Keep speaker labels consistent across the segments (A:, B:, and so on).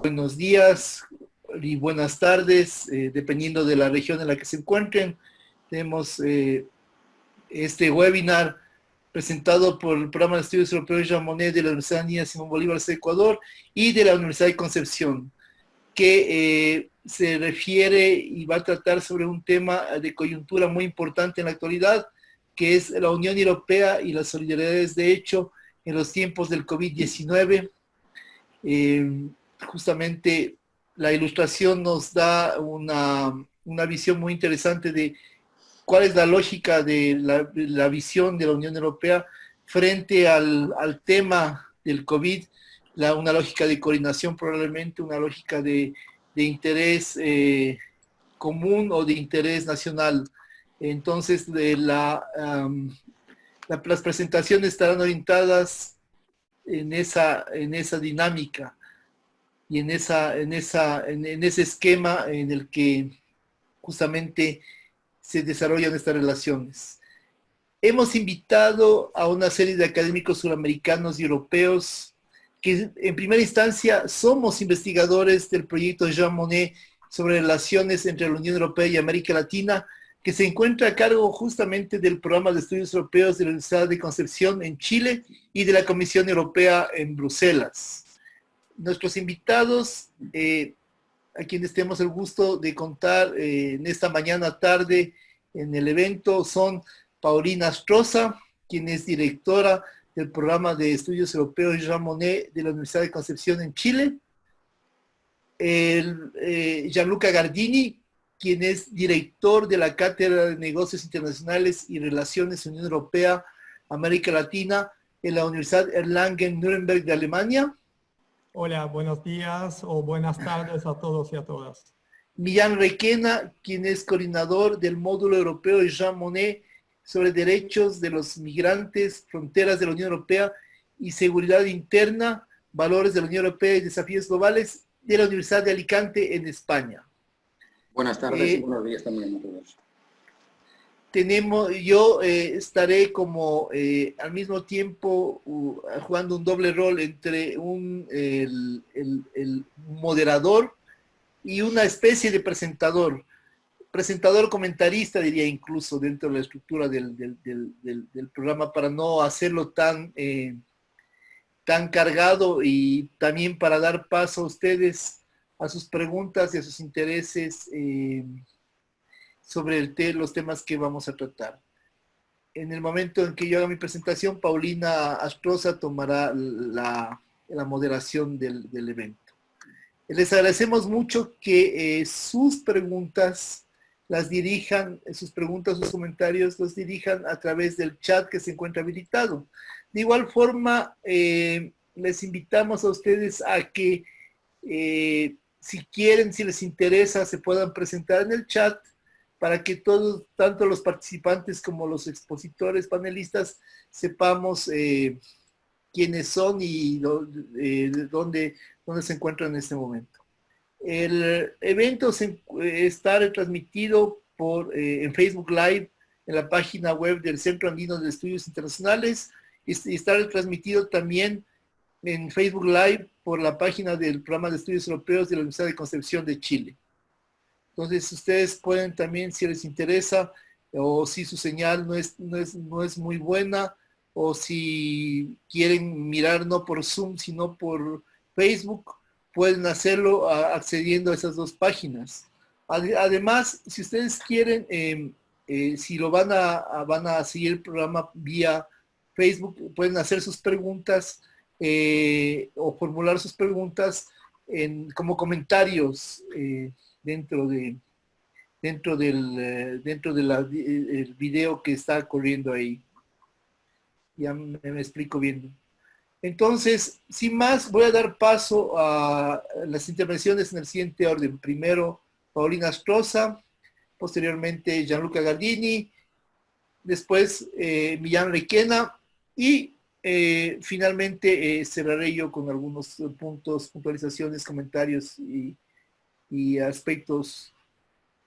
A: Buenos días y buenas tardes, dependiendo de la región en la que se encuentren. Tenemos este webinar presentado por el Programa de Estudios Europeos Jean Monnet de la Universidad Niña Simón Bolívar de Ecuador y de la Universidad de Concepción, que se refiere y va a tratar sobre un tema de coyuntura muy importante en la actualidad, que es la Unión Europea y las solidaridades de hecho en los tiempos del COVID-19. Justamente la ilustración nos da una visión muy interesante de cuál es la lógica de la visión de la Unión Europea frente al tema del COVID, una lógica de coordinación probablemente, una lógica de interés común o de interés nacional. Entonces, las presentaciones estarán orientadas en esa dinámica y en ese esquema en el que justamente se desarrollan estas relaciones. Hemos invitado a una serie de académicos suramericanos y europeos que en primera instancia somos investigadores del proyecto Jean Monnet sobre relaciones entre la Unión Europea y América Latina, que se encuentra a cargo justamente del Programa de Estudios Europeos de la Universidad de Concepción en Chile y de la Comisión Europea en Bruselas. Nuestros invitados, a quienes tenemos el gusto de contar en esta mañana tarde en el evento, son Paulina Astroza, quien es directora del Programa de Estudios Europeos Jean Monnet de la Universidad de Concepción en Chile, Gianluca Gardini, quien es director de la Cátedra de Negocios Internacionales y Relaciones Unión Europea-América Latina en la Universidad Erlangen-Nuremberg de Alemania.
B: Hola, buenos días o buenas tardes a todos y a todas.
A: Millán Requena, quien es coordinador del módulo europeo de Jean Monnet sobre derechos de los migrantes, fronteras de la Unión Europea y seguridad interna, valores de la Unión Europea y desafíos globales de la Universidad de Alicante en España.
C: Buenas tardes y buenos días también a todos.
A: Yo estaré como al mismo tiempo jugando un doble rol entre el moderador y una especie de presentador comentarista, diría incluso, dentro de la estructura del programa, para no hacerlo tan cargado y también para dar paso a ustedes a sus preguntas y a sus intereses sobre los temas que vamos a tratar. En el momento en que yo haga mi presentación, Paulina Astroza tomará la moderación del evento. Les agradecemos mucho que sus preguntas las dirijan, sus preguntas, sus comentarios los dirijan a través del chat que se encuentra habilitado. De igual forma, les invitamos a ustedes a que si quieren, si les interesa, se puedan presentar en el chat para que todos, tanto los participantes como los expositores, panelistas, sepamos quiénes son y dónde se encuentran en este momento. El evento está retransmitido en Facebook Live, en la página web del Centro Andino de Estudios Internacionales, y está retransmitido también en Facebook Live por la página del Programa de Estudios Europeos de la Universidad de Concepción de Chile. Entonces ustedes pueden también, si les interesa, o si su señal no es muy buena, o si quieren mirar no por Zoom, sino por Facebook, pueden hacerlo accediendo a esas dos páginas. Además, si ustedes quieren, si lo van a seguir el programa vía Facebook, pueden hacer sus preguntas o formular sus preguntas como comentarios dentro del video que está corriendo ahí. Ya me explico bien. Entonces, sin más, voy a dar paso a las intervenciones en el siguiente orden. Primero, Paulina Astroza, posteriormente Gianluca Gardini, después Millán Requena y finalmente cerraré yo con algunos puntos, puntualizaciones, comentarios y aspectos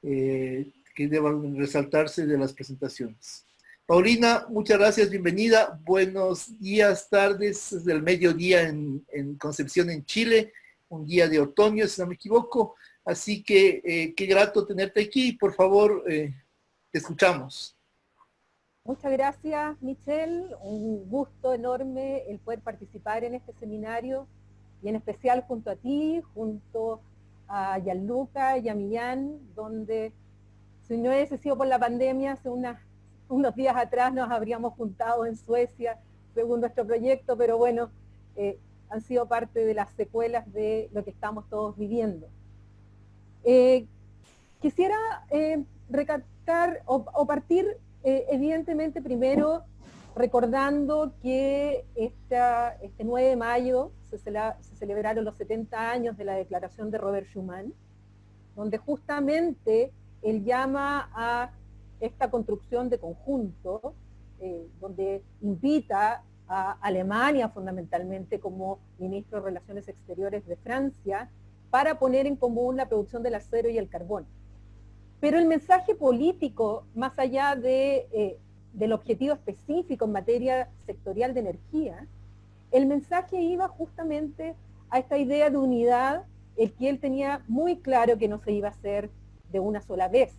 A: que deban resaltarse de las presentaciones. Paulina, muchas gracias, bienvenida. Buenos días, tardes, desde el mediodía en Concepción, en Chile. un día de otoño, si no me equivoco. Así que qué grato tenerte aquí. Por favor, te escuchamos.
D: Muchas gracias, Michelle. Un gusto enorme el poder participar en este seminario y en especial junto a ti, junto a Gianluca y a Millán, donde si no hubiese sido por la pandemia, hace unos días atrás nos habríamos juntado en Suecia según nuestro proyecto, pero bueno, han sido parte de las secuelas de lo que estamos todos viviendo. Quisiera recalcar o partir evidentemente primero recordando que este 9 de mayo se celebraron los 70 años de la declaración de Robert Schuman, donde justamente él llama a esta construcción de conjunto, donde invita a Alemania fundamentalmente como ministro de Relaciones Exteriores de Francia para poner en común la producción del acero y el carbón. Pero el mensaje político, más allá del objetivo específico en materia sectorial de energía, el mensaje iba justamente a esta idea de unidad, el que él tenía muy claro que no se iba a hacer de una sola vez,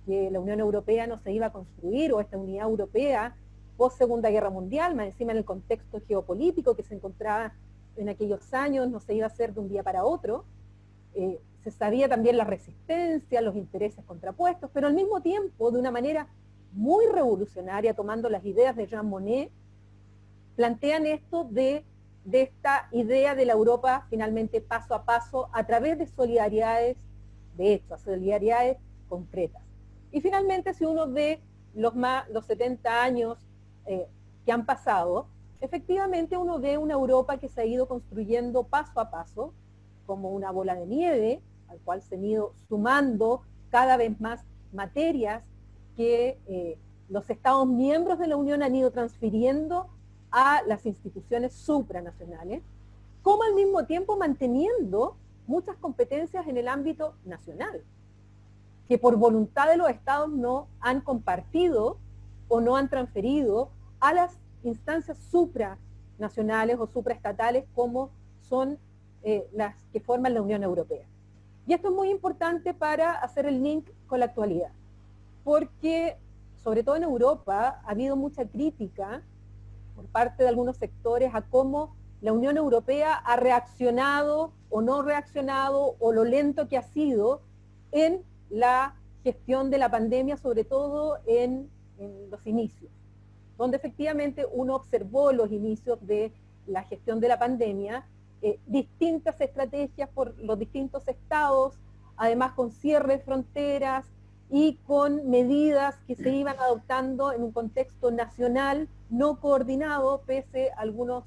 D: que la Unión Europea no se iba a construir, o esta unidad europea post Segunda Guerra Mundial, más encima en el contexto geopolítico que se encontraba en aquellos años, no se iba a hacer de un día para otro. Se sabía también la resistencia, los intereses contrapuestos, pero al mismo tiempo, de una manera muy revolucionaria, tomando las ideas de Jean Monnet, plantean esto de esta idea de la Europa finalmente paso a paso a través de solidaridades de hecho, solidaridades concretas. Y finalmente, si uno ve los 70 años que han pasado, efectivamente uno ve una Europa que se ha ido construyendo paso a paso, como una bola de nieve, al cual se han ido sumando cada vez más materias que los Estados miembros de la Unión han ido transfiriendo a las instituciones supranacionales, como al mismo tiempo manteniendo muchas competencias en el ámbito nacional, que por voluntad de los Estados no han compartido o no han transferido a las instancias supranacionales o supraestatales como son las que forman la Unión Europea. Y esto es muy importante para hacer el link con la actualidad, porque sobre todo en Europa ha habido mucha crítica por parte de algunos sectores a cómo la Unión Europea ha reaccionado o no reaccionado, o lo lento que ha sido en la gestión de la pandemia, sobre todo en los inicios, donde efectivamente uno observó los inicios de la gestión de la pandemia, distintas estrategias por los distintos estados, además con cierre de fronteras y con medidas que se iban adoptando en un contexto nacional no coordinado, pese a algunos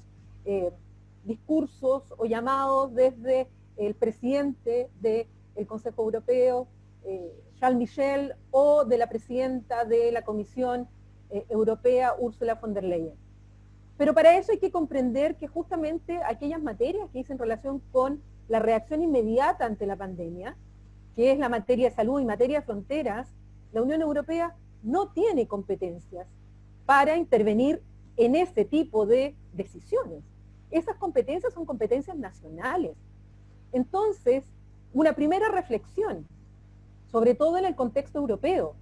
D: discursos o llamados desde el presidente del Consejo Europeo, Charles Michel, o de la presidenta de la Comisión Europea, Ursula von der Leyen. Pero para eso hay que comprender que justamente aquellas materias que dicen relación con la reacción inmediata ante la pandemia, que es la materia de salud y materia de fronteras, la Unión Europea no tiene competencias para intervenir en ese tipo de decisiones. Esas competencias son competencias nacionales. Entonces, una primera reflexión, sobre todo en el contexto europeo,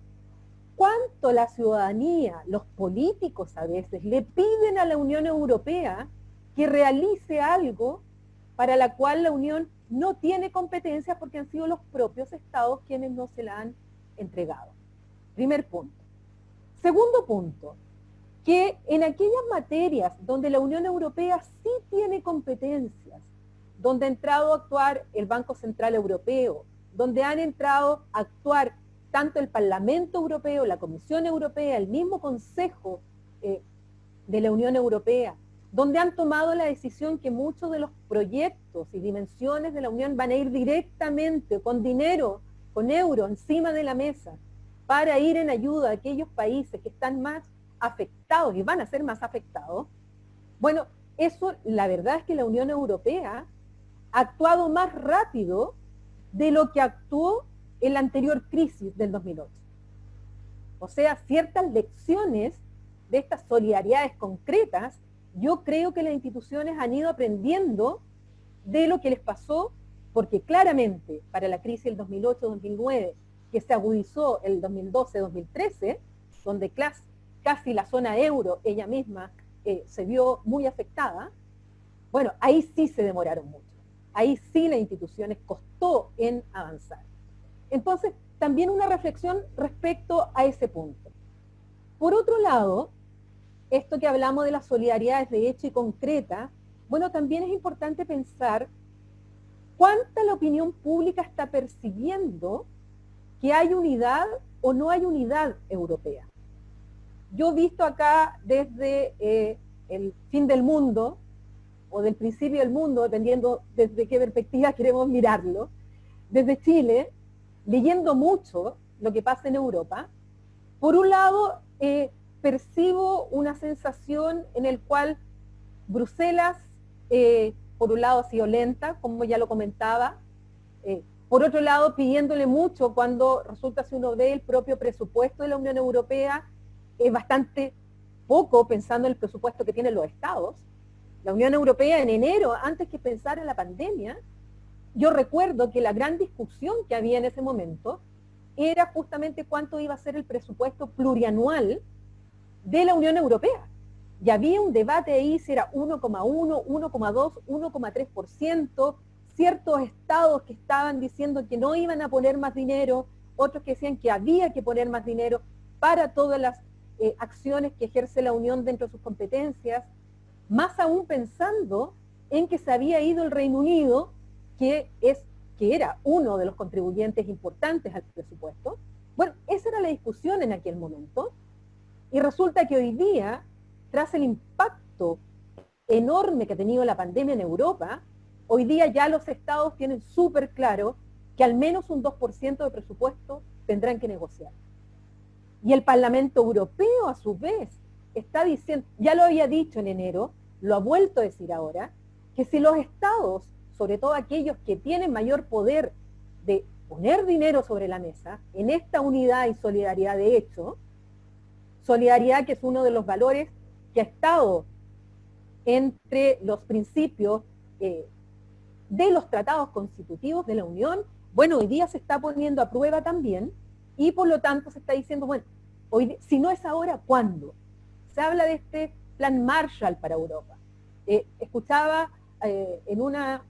D: ¿cuánto la ciudadanía, los políticos a veces, le piden a la Unión Europea que realice algo para la cual la Unión no tiene competencia porque han sido los propios estados quienes no se la han entregado? Primer punto. Segundo punto, que en aquellas materias donde la Unión Europea sí tiene competencias, donde ha entrado a actuar el Banco Central Europeo, donde han entrado a actuar tanto el Parlamento Europeo, la Comisión Europea, el mismo Consejo de la Unión Europea, donde han tomado la decisión que muchos de los proyectos y dimensiones de la Unión van a ir directamente con dinero, con euros encima de la mesa, para ir en ayuda a aquellos países que están más afectados y van a ser más afectados. Bueno, eso, la verdad es que la Unión Europea ha actuado más rápido de lo que actuó en la anterior crisis del 2008. O sea, ciertas lecciones de estas solidaridades concretas, yo creo que las instituciones han ido aprendiendo de lo que les pasó porque claramente para la crisis del 2008-2009, que se agudizó el 2012-2013, donde casi la zona euro, ella misma, se vio muy afectada, bueno, ahí sí se demoraron mucho. Ahí sí las instituciones costó en avanzar. Entonces, también una reflexión respecto a ese punto. Por otro lado, esto que hablamos de las solidaridades de hecho y concreta, bueno, también es importante pensar cuánta la opinión pública está percibiendo que hay unidad o no hay unidad europea. Yo he visto acá desde el fin del mundo, o del principio del mundo, dependiendo desde qué perspectiva queremos mirarlo, desde Chile, leyendo mucho lo que pasa en Europa. Por un lado, percibo una sensación en el cual Bruselas, por un lado, ha sido lenta, como ya lo comentaba, por otro lado, pidiéndole mucho cuando resulta, si uno ve el propio presupuesto de la Unión Europea, es bastante poco pensando en el presupuesto que tienen los estados. La Unión Europea en enero, antes que pensar en la pandemia, yo recuerdo que la gran discusión que había en ese momento era justamente cuánto iba a ser el presupuesto plurianual de la Unión Europea. Y había un debate ahí si era 1,1, 1,2, 1,3%, ciertos estados que estaban diciendo que no iban a poner más dinero, otros que decían que había que poner más dinero para todas las acciones que ejerce la Unión dentro de sus competencias, más aún pensando en que se había ido el Reino Unido, que era uno de los contribuyentes importantes al presupuesto. Bueno, esa era la discusión en aquel momento, y resulta que hoy día, tras el impacto enorme que ha tenido la pandemia en Europa, hoy día ya los estados tienen súper claro que al menos un 2% de presupuesto tendrán que negociar. Y el Parlamento Europeo, a su vez, está diciendo, ya lo había dicho en enero, lo ha vuelto a decir ahora, que si los estados, sobre todo aquellos que tienen mayor poder de poner dinero sobre la mesa, en esta unidad y solidaridad de hecho, solidaridad que es uno de los valores que ha estado entre los principios de los tratados constitutivos de la Unión, bueno, hoy día se está poniendo a prueba también, y por lo tanto se está diciendo, bueno, hoy, si no es ahora, ¿cuándo? Se habla de este plan Marshall para Europa. Escuchaba en una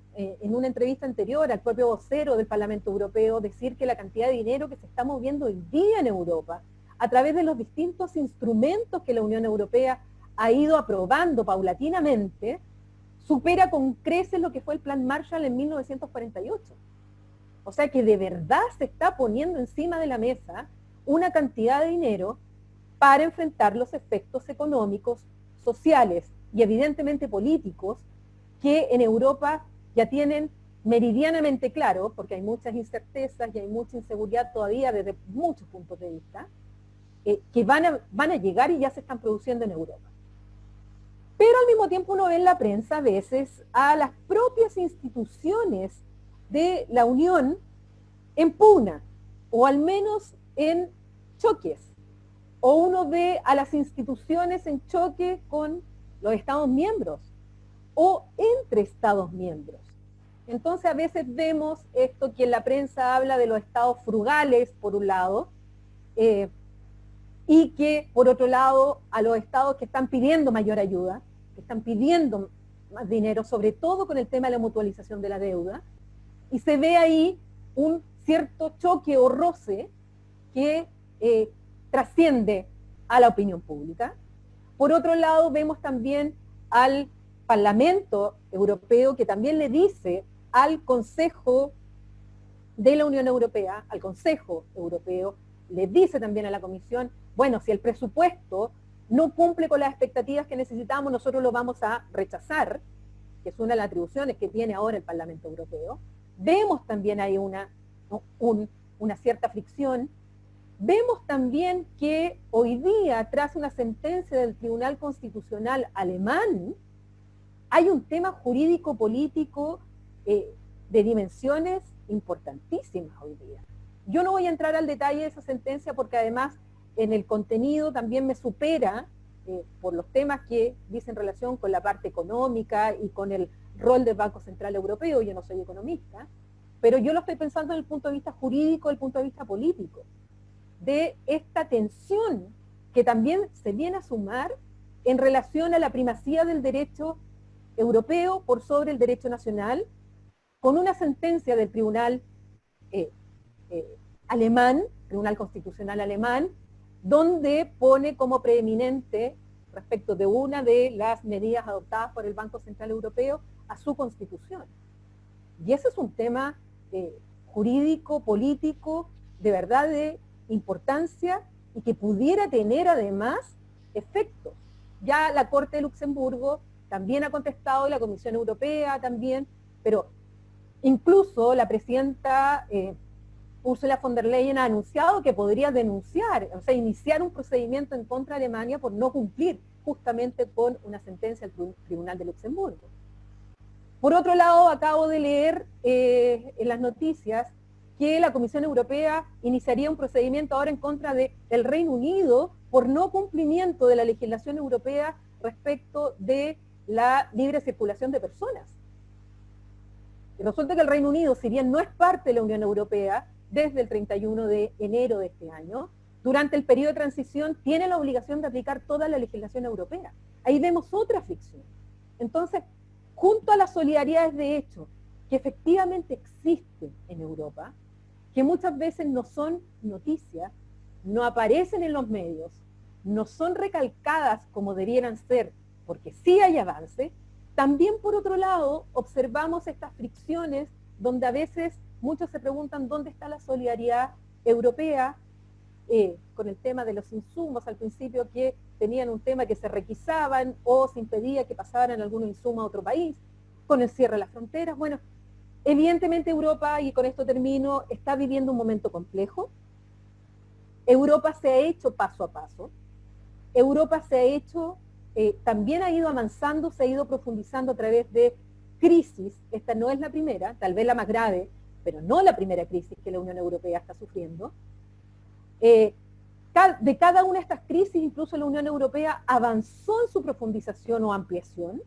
D: entrevista anterior al propio vocero del Parlamento Europeo decir que la cantidad de dinero que se está moviendo hoy día en Europa, a través de los distintos instrumentos que la Unión Europea ha ido aprobando paulatinamente, supera con creces lo que fue el plan Marshall en 1948. O sea que de verdad se está poniendo encima de la mesa una cantidad de dinero para enfrentar los efectos económicos, sociales y evidentemente políticos que en Europa ya tienen meridianamente claro, porque hay muchas incertezas y hay mucha inseguridad todavía desde muchos puntos de vista, que van a llegar y ya se están produciendo en Europa. Pero al mismo tiempo uno ve en la prensa a veces a las propias instituciones de la Unión en pugna, o al menos en choques, o uno ve a las instituciones en choque con los Estados miembros, o entre Estados miembros. Entonces a veces vemos esto que en la prensa habla de los estados frugales, por un lado, y que por otro lado a los estados que están pidiendo mayor ayuda, que están pidiendo más dinero, sobre todo con el tema de la mutualización de la deuda, y se ve ahí un cierto choque o roce que trasciende a la opinión pública. Por otro lado, vemos también al Parlamento Europeo que también le dice al Consejo de la Unión Europea, al Consejo Europeo, le dice también a la Comisión, bueno, si el presupuesto no cumple con las expectativas que necesitamos, nosotros lo vamos a rechazar, que es una de las atribuciones que tiene ahora el Parlamento Europeo. Vemos también ahí una cierta fricción. Vemos también que hoy día, tras una sentencia del Tribunal Constitucional alemán, hay un tema jurídico-político de dimensiones importantísimas hoy día. Yo no voy a entrar al detalle de esa sentencia porque además en el contenido también me supera por los temas que dicen relación con la parte económica y con el rol del Banco Central Europeo. Yo no soy economista, pero yo lo estoy pensando desde el punto de vista jurídico, desde el punto de vista político, de esta tensión que también se viene a sumar en relación a la primacía del derecho europeo por sobre el derecho nacional, con una sentencia del tribunal alemán, Tribunal Constitucional alemán, donde pone como preeminente respecto de una de las medidas adoptadas por el Banco Central Europeo a su constitución. Y ese es un tema jurídico, político, de verdad de importancia y que pudiera tener además efectos. Ya la Corte de Luxemburgo también ha contestado, y la Comisión Europea también, pero incluso la presidenta Ursula von der Leyen ha anunciado que podría denunciar, o sea, iniciar un procedimiento en contra de Alemania por no cumplir justamente con una sentencia del Tribunal de Luxemburgo. Por otro lado, acabo de leer en las noticias que la Comisión Europea iniciaría un procedimiento ahora en contra del Reino Unido por no cumplimiento de la legislación europea respecto de la libre circulación de personas. Y resulta que el Reino Unido, si bien no es parte de la Unión Europea, desde el 31 de enero de este año, durante el periodo de transición tiene la obligación de aplicar toda la legislación europea. Ahí vemos otra fricción. Entonces, junto a las solidaridades de hecho que efectivamente existen en Europa, que muchas veces no son noticias, no aparecen en los medios, no son recalcadas como debieran ser, porque sí hay avance, también por otro lado observamos estas fricciones donde a veces muchos se preguntan dónde está la solidaridad europea con el tema de los insumos, al principio que tenían un tema que se requisaban o se impedía que pasaran algunos insumos a otro país, con el cierre de las fronteras. Bueno, evidentemente Europa, y con esto termino, está viviendo un momento complejo. Europa se ha hecho paso a paso. Europa se ha hecho, también ha ido avanzando, se ha ido profundizando a través de crisis. Esta no es la primera, tal vez la más grave, pero no la primera crisis que la Unión Europea está sufriendo. De cada una de estas crisis, incluso la Unión Europea avanzó en su profundización o ampliación.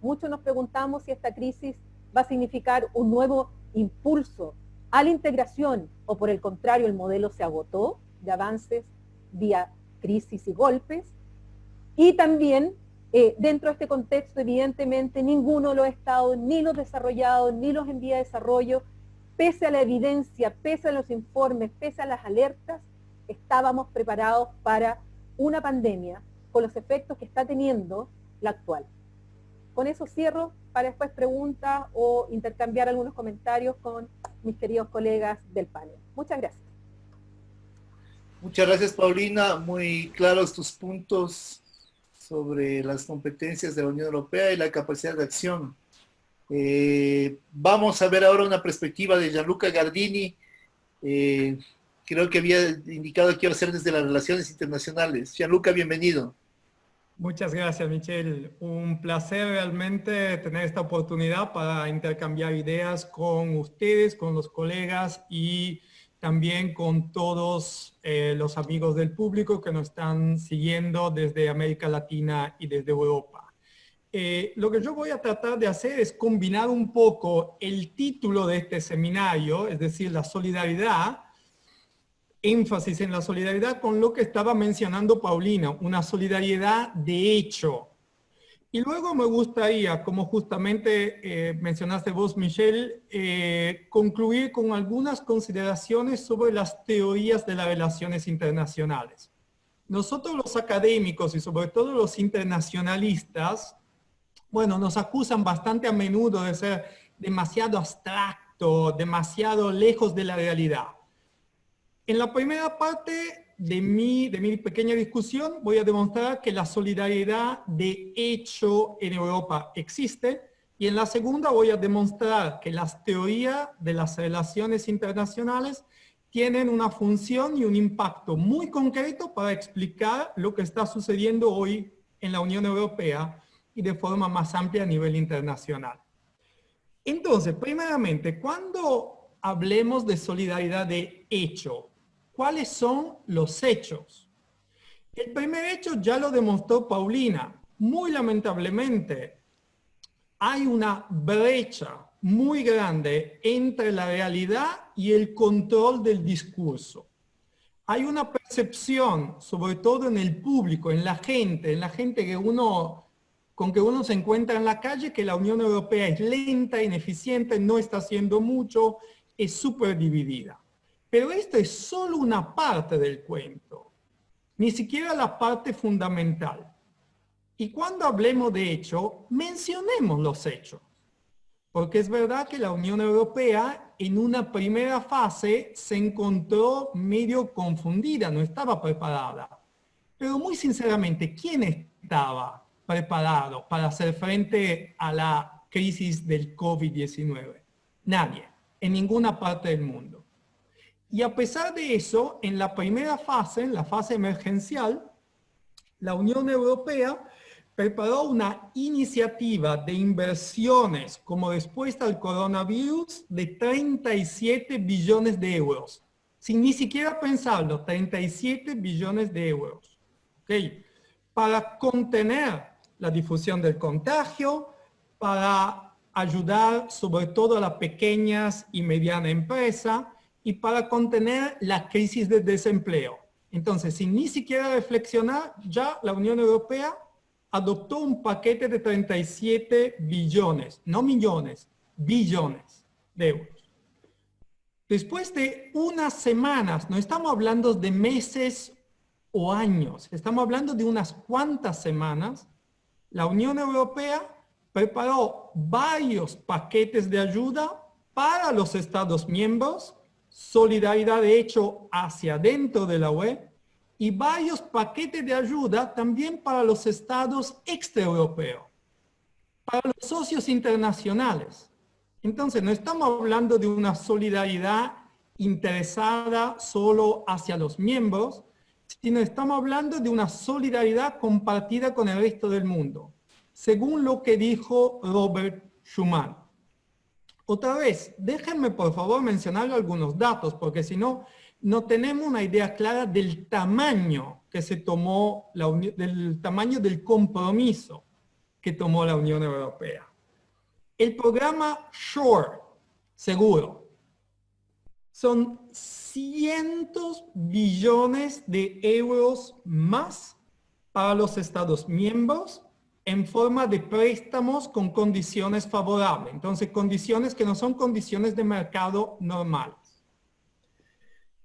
D: Muchos nos preguntamos si esta crisis va a significar un nuevo impulso a la integración o por el contrario el modelo se agotó de avances vía crisis y golpes. Y también dentro de este contexto evidentemente ninguno de los estados, ni los desarrollados, ni los en vía de desarrollo, pese a la evidencia, pese a los informes, pese a las alertas, estábamos preparados para una pandemia con los efectos que está teniendo la actual. Con eso cierro, para después preguntas o intercambiar algunos comentarios con mis queridos colegas del panel. Muchas gracias.
A: Muchas gracias, Paulina. Muy claros tus puntos sobre las competencias de la Unión Europea y la capacidad de acción. Vamos a ver ahora una perspectiva de Gianluca Gardini. Creo que había indicado que iba a ser desde las relaciones internacionales. Gianluca, bienvenido.
B: Muchas gracias, Michelle. Un placer realmente tener esta oportunidad para intercambiar ideas con ustedes, con los colegas y también con todos los amigos del público que nos están siguiendo desde América Latina y desde Europa. Lo que yo voy a tratar de hacer es combinar un poco el título de este seminario, es decir, la solidaridad, énfasis en la solidaridad con lo que estaba mencionando Paulina, una solidaridad de hecho. Y luego me gustaría, como justamente mencionaste vos, Michelle, concluir con algunas consideraciones sobre las teorías de las relaciones internacionales. Nosotros los académicos y sobre todo los internacionalistas, bueno, nos acusan bastante a menudo de ser demasiado abstracto, demasiado lejos de la realidad. En la primera parte de mi pequeña discusión voy a demostrar que la solidaridad de hecho en Europa existe y en la segunda voy a demostrar que las teorías de las relaciones internacionales tienen una función y un impacto muy concreto para explicar lo que está sucediendo hoy en la Unión Europea y de forma más amplia a nivel internacional. Entonces, primeramente, cuando hablemos de solidaridad de hecho, ¿cuáles son los hechos? El primer hecho ya lo demostró Paulina. Muy lamentablemente, hay una brecha muy grande entre la realidad y el control del discurso. Hay una percepción, sobre todo en el público, en la gente con que uno se encuentra en la calle, que la Unión Europea es lenta, ineficiente, no está haciendo mucho, es súper dividida. Pero esto es solo una parte del cuento, ni siquiera la parte fundamental. Y cuando hablemos de hecho, mencionemos los hechos. Porque es verdad que la Unión Europea en una primera fase se encontró medio confundida, no estaba preparada. Pero muy sinceramente, ¿quién estaba preparado para hacer frente a la crisis del COVID-19? Nadie, en ninguna parte del mundo. Y a pesar de eso, en la primera fase, en la fase emergencial, la Unión Europea preparó una iniciativa de inversiones como respuesta al coronavirus de 37 billones de euros. Sin ni siquiera pensarlo, 37 billones de euros. ¿Okay? Para contener la difusión del contagio, para ayudar sobre todo a las pequeñas y medianas empresas y para contener la crisis de desempleo. Entonces, sin ni siquiera reflexionar, ya la Unión Europea adoptó un paquete de 37 billones, no millones, billones de euros. Después de unas semanas, no estamos hablando de meses o años, estamos hablando de unas cuantas semanas, la Unión Europea preparó varios paquetes de ayuda para los Estados miembros, solidaridad de hecho hacia dentro de la UE, y varios paquetes de ayuda también para los estados extraeuropeos, para los socios internacionales. Entonces, no estamos hablando de una solidaridad interesada solo hacia los miembros, sino estamos hablando de una solidaridad compartida con el resto del mundo, según lo que dijo Robert Schuman. Otra vez, déjenme por favor mencionar algunos datos, porque si no, no tenemos una idea clara del tamaño que se tomó, del tamaño del compromiso que tomó la Unión Europea. El programa SURE, seguro, son cientos billones de euros más para los Estados miembros en forma de préstamos con condiciones favorables. Entonces, condiciones que no son condiciones de mercado normales.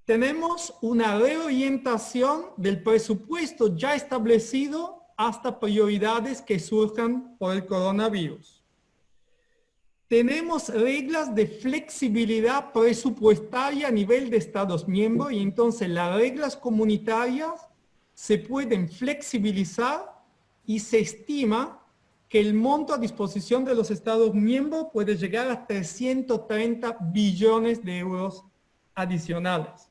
B: Tenemos una reorientación del presupuesto ya establecido hasta prioridades que surjan por el coronavirus. Tenemos reglas de flexibilidad presupuestaria a nivel de Estados miembros y entonces las reglas comunitarias se pueden flexibilizar y se estima que el monto a disposición de los Estados miembros puede llegar a 330 billones de euros adicionales.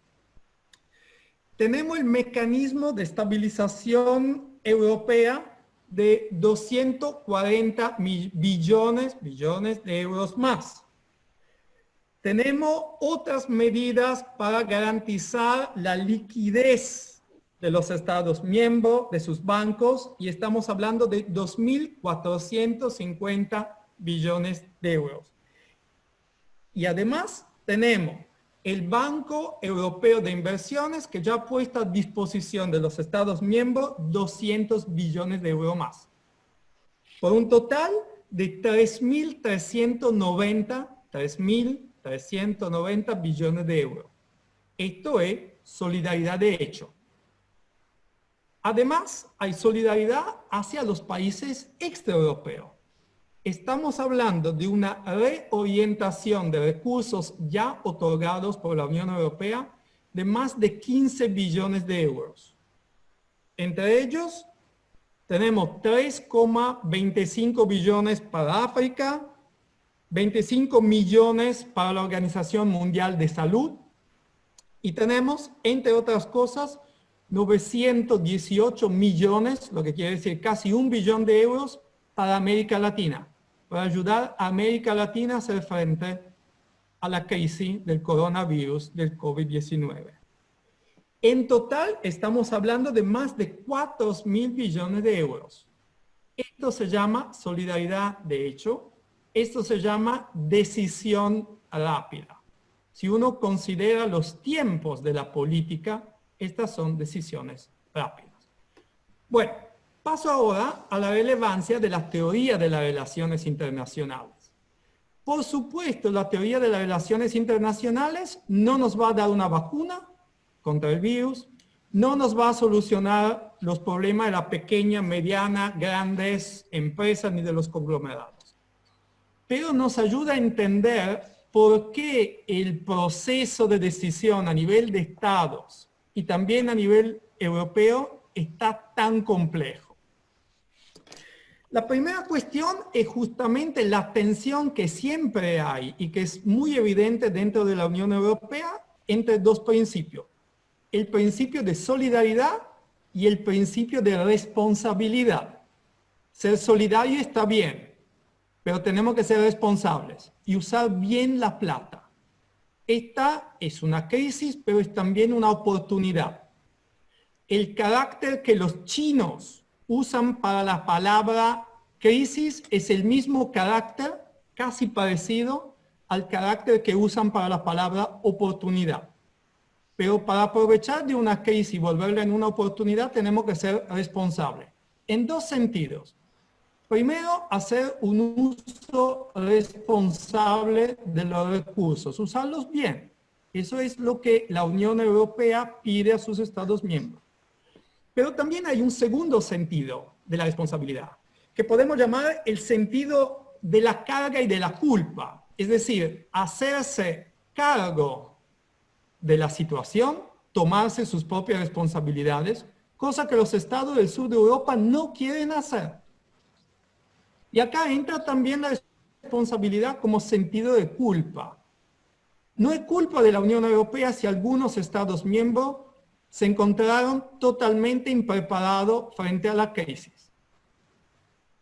B: Tenemos el mecanismo de estabilización europea de 240 billones de euros más. Tenemos otras medidas para garantizar la liquidez de los Estados miembros, de sus bancos, y estamos hablando de 2.450 billones de euros. Y además tenemos el Banco Europeo de Inversiones, que ya ha puesto a disposición de los Estados miembros 200 billones de euros más. Por un total de 3.390 billones de euros. Esto es solidaridad de hecho. Además, hay solidaridad hacia los países extraeuropeos. Estamos hablando de una reorientación de recursos ya otorgados por la Unión Europea de más de 15 billones de euros. Entre ellos, tenemos 3,25 billones para África, 25 millones para la Organización Mundial de Salud y tenemos, entre otras cosas, 918 millones, lo que quiere decir casi 1 billón de euros para América Latina, para ayudar a América Latina a hacer frente a la crisis del coronavirus del COVID-19. En total estamos hablando de más de 4.000 billones de euros. Esto se llama solidaridad de hecho Esto se llama decisión rápida. Si uno considera los tiempos de la política, estas son decisiones rápidas. Bueno, paso ahora a la relevancia de la teoría de las relaciones internacionales. Por supuesto, la teoría de las relaciones internacionales no nos va a dar una vacuna contra el virus, no nos va a solucionar los problemas de la pequeña, mediana, grandes empresas ni de los conglomerados. Pero nos ayuda a entender por qué el proceso de decisión a nivel de estados y también a nivel europeo está tan complejo. La primera cuestión es justamente la tensión que siempre hay y que es muy evidente dentro de la Unión Europea entre dos principios. El principio de solidaridad y el principio de responsabilidad. Ser solidario está bien, pero tenemos que ser responsables y usar bien la plata. Esta es una crisis, pero es también una oportunidad. El carácter que los chinos usan para la palabra crisis es el mismo carácter, casi parecido al carácter que usan para la palabra oportunidad. Pero para aprovechar de una crisis y volverla en una oportunidad tenemos que ser responsables. En dos sentidos. Primero, hacer un uso responsable de los recursos, usarlos bien. Eso es lo que la Unión Europea pide a sus Estados miembros. Pero también hay un segundo sentido de la responsabilidad, que podemos llamar el sentido de la carga y de la culpa. Es decir, hacerse cargo de la situación, tomarse sus propias responsabilidades, cosa que los estados del sur de Europa no quieren hacer. Y acá entra también la responsabilidad como sentido de culpa. No es culpa de la Unión Europea si algunos estados miembros se encontraron totalmente impreparados frente a la crisis.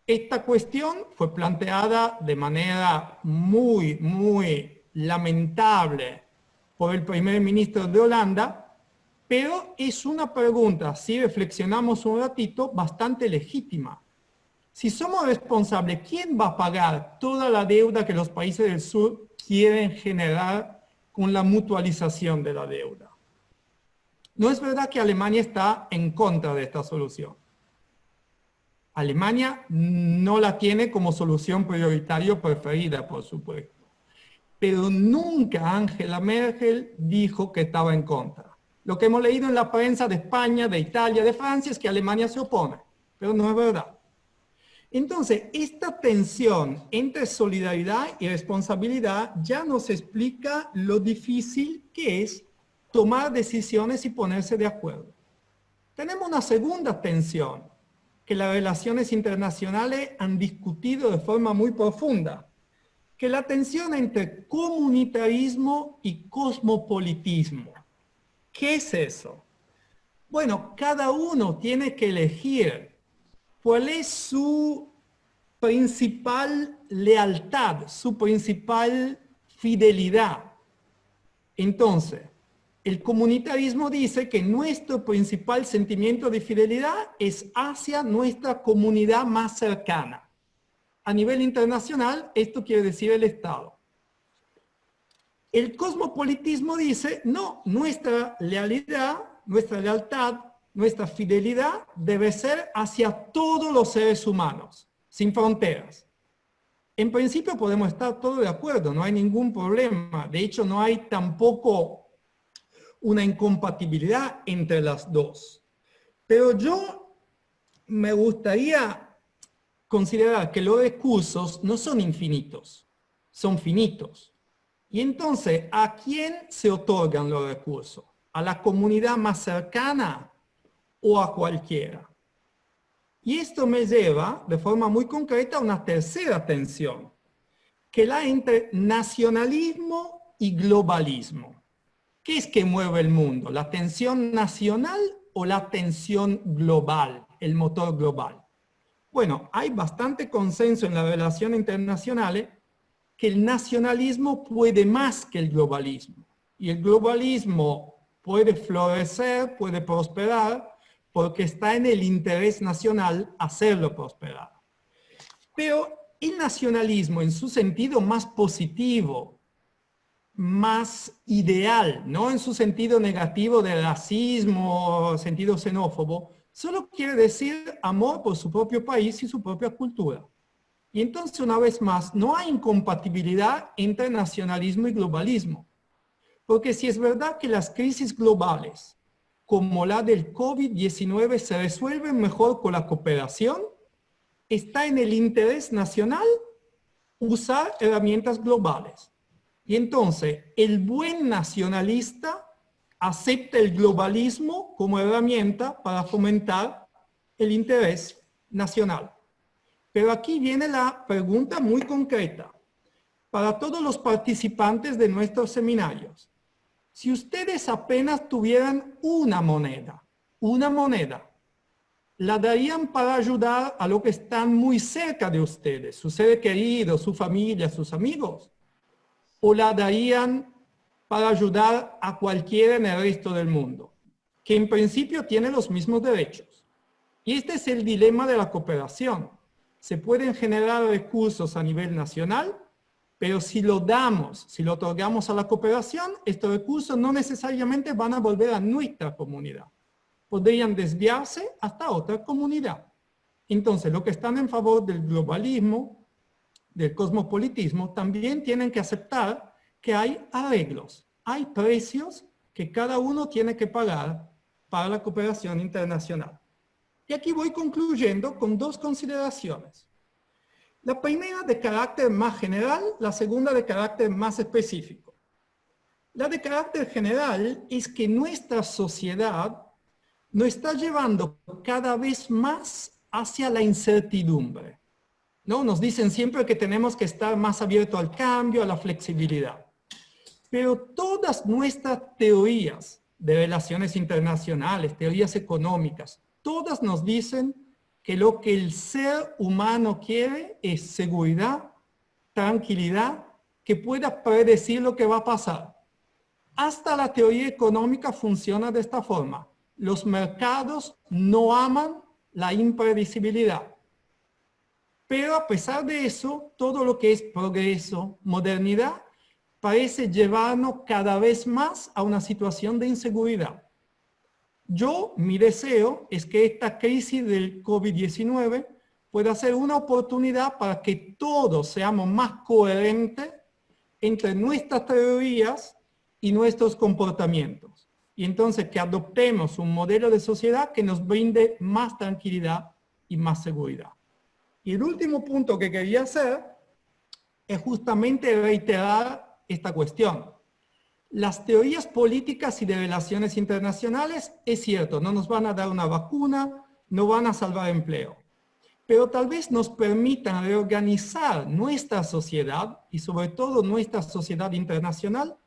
B: Esta cuestión fue planteada de manera muy lamentable por el primer ministro de Holanda, pero es una pregunta, si reflexionamos un ratito, bastante legítima. Si somos responsables, ¿quién va a pagar toda la deuda que los países del sur quieren generar con la mutualización de la deuda? No es verdad que Alemania está en contra de esta solución. Alemania no la tiene como solución prioritaria preferida, por supuesto. Pero nunca Angela Merkel dijo que estaba en contra. Lo que hemos leído en la prensa de España, de Italia, de Francia es que Alemania se opone, pero no es verdad. Entonces, esta tensión entre solidaridad y responsabilidad ya nos explica lo difícil que es tomar decisiones y ponerse de acuerdo. Tenemos una segunda tensión que las relaciones internacionales han discutido de forma muy profunda, que la tensión entre comunitarismo y cosmopolitismo. ¿Qué es eso? Bueno, cada uno tiene que elegir cuál es su principal lealtad, su principal fidelidad. Entonces, el comunitarismo dice que nuestro principal sentimiento de fidelidad es hacia nuestra comunidad más cercana. A nivel internacional, esto quiere decir el Estado. El cosmopolitismo dice, no, nuestra lealtad, nuestra fidelidad debe ser hacia todos los seres humanos, sin fronteras. En principio podemos estar todos de acuerdo, no hay ningún problema. De hecho, no hay tampoco una incompatibilidad entre las dos. Pero yo me gustaría considerar que los recursos no son infinitos, son finitos. Y entonces, ¿a quién se otorgan los recursos? ¿A la comunidad más cercana o a cualquiera? Y esto me lleva de forma muy concreta a una tercera tensión, que es la entre nacionalismo y globalismo. ¿Qué es que mueve el mundo? ¿La tensión nacional o la tensión global, el motor global? Bueno, hay bastante consenso en las relaciones internacionales que el nacionalismo puede más que el globalismo. Y el globalismo puede florecer, puede prosperar, porque está en el interés nacional hacerlo prosperar. Pero el nacionalismo en su sentido más positivo, más ideal, no en su sentido negativo de racismo, sentido xenófobo, solo quiere decir amor por su propio país y su propia cultura. Y entonces, una vez más, no hay incompatibilidad entre nacionalismo y globalismo. Porque si es verdad que las crisis globales, como la del COVID-19, se resuelven mejor con la cooperación, está en el interés nacional usar herramientas globales. Y entonces, el buen nacionalista acepta el globalismo como herramienta para fomentar el interés nacional. Pero aquí viene la pregunta muy concreta. Para todos los participantes de nuestros seminarios, si ustedes apenas tuvieran una moneda, ¿la darían para ayudar a los que están muy cerca de ustedes, sus seres queridos, su familia, sus amigos? ¿O la darían para ayudar a cualquiera en el resto del mundo, que en principio tiene los mismos derechos? Y este es el dilema de la cooperación. Se pueden generar recursos a nivel nacional, pero si lo otorgamos a la cooperación, estos recursos no necesariamente van a volver a nuestra comunidad. Podrían desviarse hasta otra comunidad. Entonces, los que están en favor del globalismo, del cosmopolitismo, también tienen que aceptar que hay arreglos, hay precios que cada uno tiene que pagar para la cooperación internacional. Y aquí voy concluyendo con dos consideraciones. La primera de carácter más general, la segunda de carácter más específico. La de carácter general es que nuestra sociedad nos está llevando cada vez más hacia la incertidumbre, ¿no? Nos dicen siempre que tenemos que estar más abiertos al cambio, a la flexibilidad. Pero todas nuestras teorías de relaciones internacionales, teorías económicas, todas nos dicen que lo que el ser humano quiere es seguridad, tranquilidad, que pueda predecir lo que va a pasar. Hasta la teoría económica funciona de esta forma. Los mercados no aman la impredecibilidad. Pero a pesar de eso, todo lo que es progreso, modernidad, parece llevarnos cada vez más a una situación de inseguridad. Mi deseo es que esta crisis del COVID-19 pueda ser una oportunidad para que todos seamos más coherentes entre nuestras teorías y nuestros comportamientos. Y entonces que adoptemos un modelo de sociedad que nos brinde más tranquilidad y más seguridad. Y el último punto que quería hacer es justamente reiterar esta cuestión. Las teorías políticas y de relaciones internacionales, es cierto, no nos van a dar una vacuna, no van a salvar empleo, pero tal vez nos permitan reorganizar nuestra sociedad y sobre todo nuestra sociedad internacional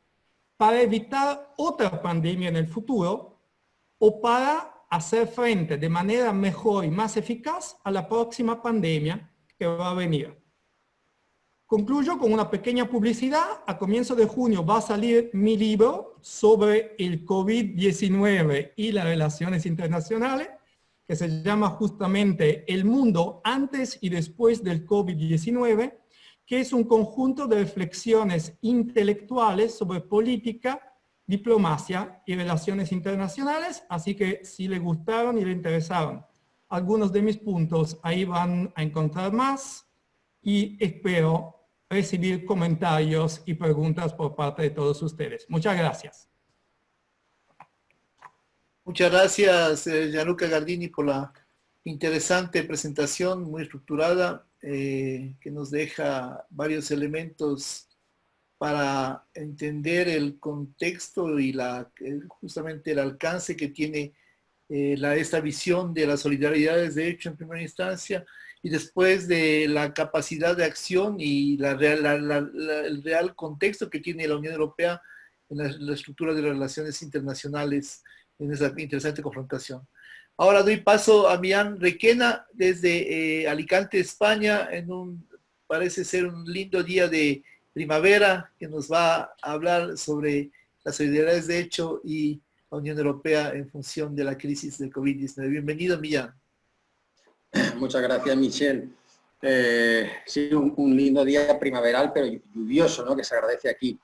B: para evitar otra pandemia en el futuro o para hacer frente de manera mejor y más eficaz a la próxima pandemia que va a venir. Concluyo con una pequeña publicidad. A comienzo de junio va a salir mi libro sobre el COVID-19 y las relaciones internacionales, que se llama justamente El mundo antes y después del COVID-19, que es un conjunto de reflexiones intelectuales sobre política, diplomacia y relaciones internacionales. Así que si le gustaron y le interesaron algunos de mis puntos, ahí van a encontrar más y espero recibir comentarios y preguntas por parte de todos ustedes. Muchas gracias.
A: Muchas gracias, Gianluca Gardini, por la interesante presentación, muy estructurada, que nos deja varios elementos para entender el contexto y justamente el alcance que tiene esta visión de la solidaridad de hecho en primera instancia, y después de la capacidad de acción y el real contexto que tiene la Unión Europea en la estructura de las relaciones internacionales en esa interesante confrontación. Ahora doy paso a Millán Requena desde Alicante, España, parece ser un lindo día de primavera, que nos va a hablar sobre las solidaridades de hecho y la Unión Europea en función de la crisis del COVID-19. Bienvenido, Millán.
C: Muchas gracias, Michel. Sí, un lindo día primaveral, pero lluvioso, ¿no? Que se agradece aquí.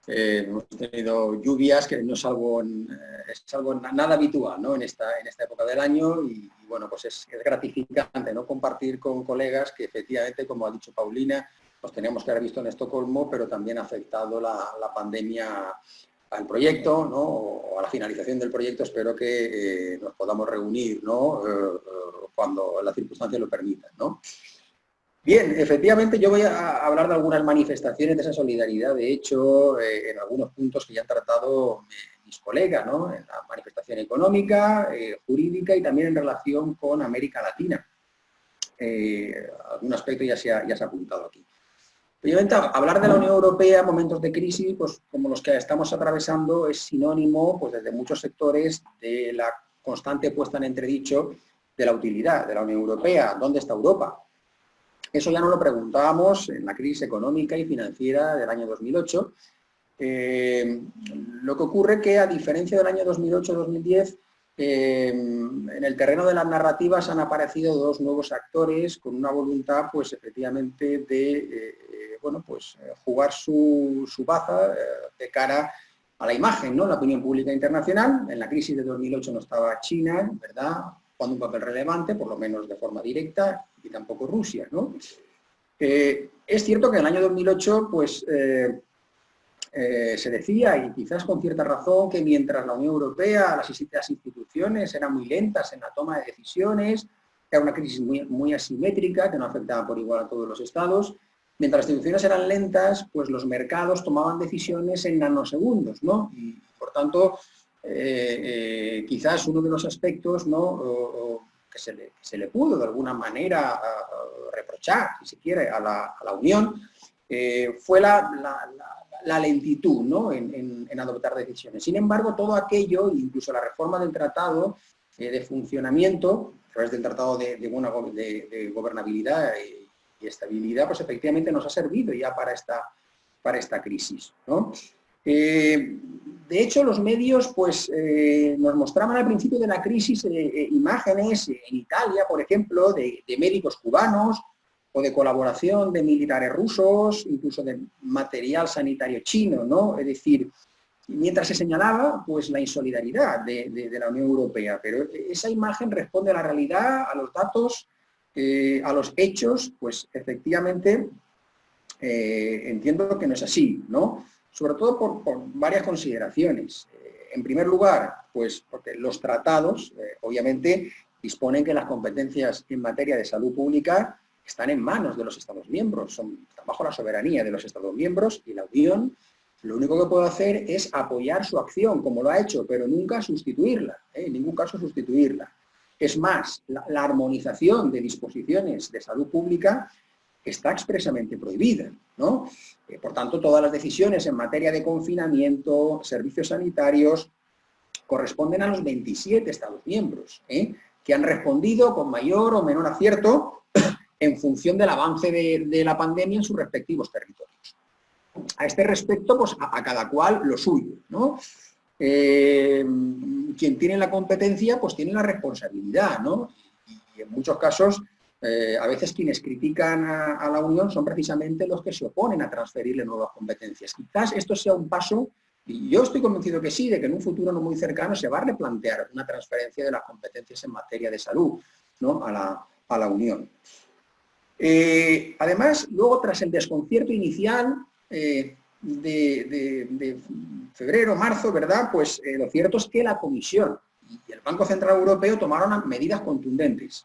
C: Hemos tenido lluvias, que no es algo, nada habitual, ¿no? en esta época del año y bueno, pues es gratificante, ¿no? Compartir con colegas que efectivamente, como ha dicho Paulina, nos teníamos que haber visto en Estocolmo, pero también ha afectado la pandemia al proyecto, ¿no? O a la finalización del proyecto. Espero que nos podamos reunir, ¿no? Cuando las circunstancias lo permitan, ¿no? Bien, efectivamente yo voy a hablar de algunas manifestaciones de esa solidaridad, de hecho, en algunos puntos que ya han tratado mis colegas, ¿no? En la manifestación económica, jurídica y también en relación con América Latina. Algún aspecto ya se ha apuntado aquí. Obviamente, hablar de la Unión Europea en momentos de crisis, pues como los que estamos atravesando, es sinónimo, pues desde muchos sectores, de la constante puesta en entredicho de la utilidad de la Unión Europea. ¿Dónde está Europa? Eso ya nos lo preguntábamos en la crisis económica y financiera del año 2008. Lo que ocurre es que, a diferencia del año 2008-2010, en el terreno de las narrativas han aparecido dos nuevos actores con una voluntad, pues efectivamente, de jugar su baza de cara a la imagen, ¿no? La opinión pública internacional. En la crisis de 2008 no estaba China, ¿verdad?, jugando un papel relevante, por lo menos de forma directa, y tampoco Rusia, ¿no? Es cierto que en el año 2008, pues, se decía, y quizás con cierta razón, que mientras la Unión Europea, las instituciones eran muy lentas en la toma de decisiones, era una crisis muy asimétrica, que no afectaba por igual a todos los estados. Mientras las instituciones eran lentas, pues los mercados tomaban decisiones en nanosegundos, ¿no? Y, por tanto, quizás uno de los aspectos, ¿no?, que se le pudo de alguna manera reprochar, si se quiere, a la Unión, fue la lentitud, ¿no?, en adoptar decisiones. Sin embargo, todo aquello, incluso la reforma del tratado de funcionamiento, a través del tratado de gobernabilidad y estabilidad, pues efectivamente nos ha servido ya para esta crisis, ¿no? De hecho, los medios, pues, nos mostraban al principio de la crisis imágenes en Italia, por ejemplo, de médicos cubanos, o de colaboración de militares rusos, incluso de material sanitario chino, ¿no? Es decir, mientras se señalaba, pues, la insolidaridad de la Unión Europea, pero esa imagen responde a la realidad, a los datos, a los hechos, pues efectivamente entiendo que no es así, ¿no? Sobre todo por varias consideraciones. En primer lugar, pues porque los tratados, obviamente, disponen que las competencias en materia de salud pública están en manos de los Estados miembros, están bajo la soberanía de los Estados miembros, y la Unión lo único que puede hacer es apoyar su acción, como lo ha hecho, pero nunca sustituirla, en ningún caso sustituirla. Es más, la armonización de disposiciones de salud pública está expresamente prohibida, ¿no? Por tanto, todas las decisiones en materia de confinamiento, servicios sanitarios, corresponden a los 27 Estados miembros, que han respondido con mayor o menor acierto en función del avance de la pandemia en sus respectivos territorios. A este respecto, pues a cada cual lo suyo, ¿no? Quien tiene la competencia, pues tiene la responsabilidad, ¿no? Y en muchos casos, a veces quienes critican a la Unión son precisamente los que se oponen a transferirle nuevas competencias. Quizás esto sea un paso, y yo estoy convencido que sí, de que en un futuro no muy cercano se va a replantear una transferencia de las competencias en materia de salud, ¿no?, a la Unión. Además, luego, tras el desconcierto inicial de febrero, marzo, ¿verdad?, pues lo cierto es que la Comisión y el Banco Central Europeo tomaron medidas contundentes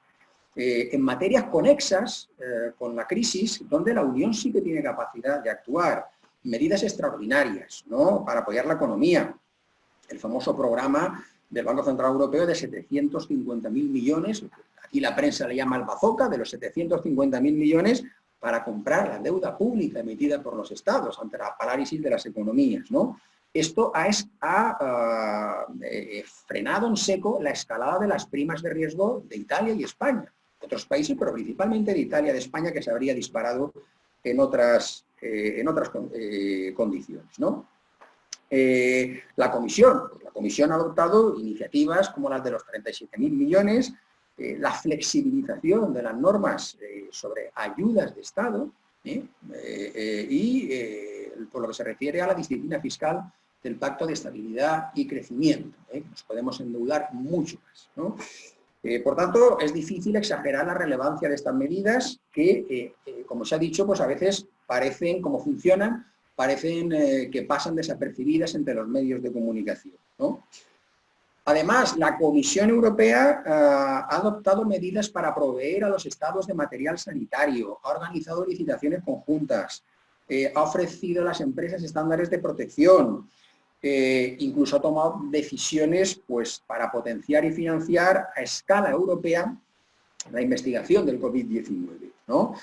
C: en materias conexas con la crisis, donde la Unión sí que tiene capacidad de actuar, medidas extraordinarias, ¿no?, para apoyar la economía. El famoso programa del Banco Central Europeo de 750.000 millones, aquí la prensa le llama el bazooka, de los 750.000 millones para comprar la deuda pública emitida por los estados ante la parálisis de las economías, ¿no? Esto ha frenado en seco la escalada de las primas de riesgo de Italia y España, otros países, pero principalmente de Italia y de España, que se habría disparado en otras condiciones, ¿no? La Comisión ha adoptado iniciativas como las de los 37.000 millones la flexibilización de las normas sobre ayudas de Estado y por lo que se refiere a la disciplina fiscal del Pacto de Estabilidad y Crecimiento. Nos podemos endeudar mucho más, ¿no? Por tanto, es difícil exagerar la relevancia de estas medidas que, como se ha dicho, pues a veces parecen, como funcionan, parecen que pasan desapercibidas entre los medios de comunicación, ¿no? Además, la Comisión Europea ha adoptado medidas para proveer a los estados de material sanitario, ha organizado licitaciones conjuntas, ha ofrecido a las empresas estándares de protección, incluso ha tomado decisiones pues, para potenciar y financiar a escala europea la investigación del COVID-19, ¿no?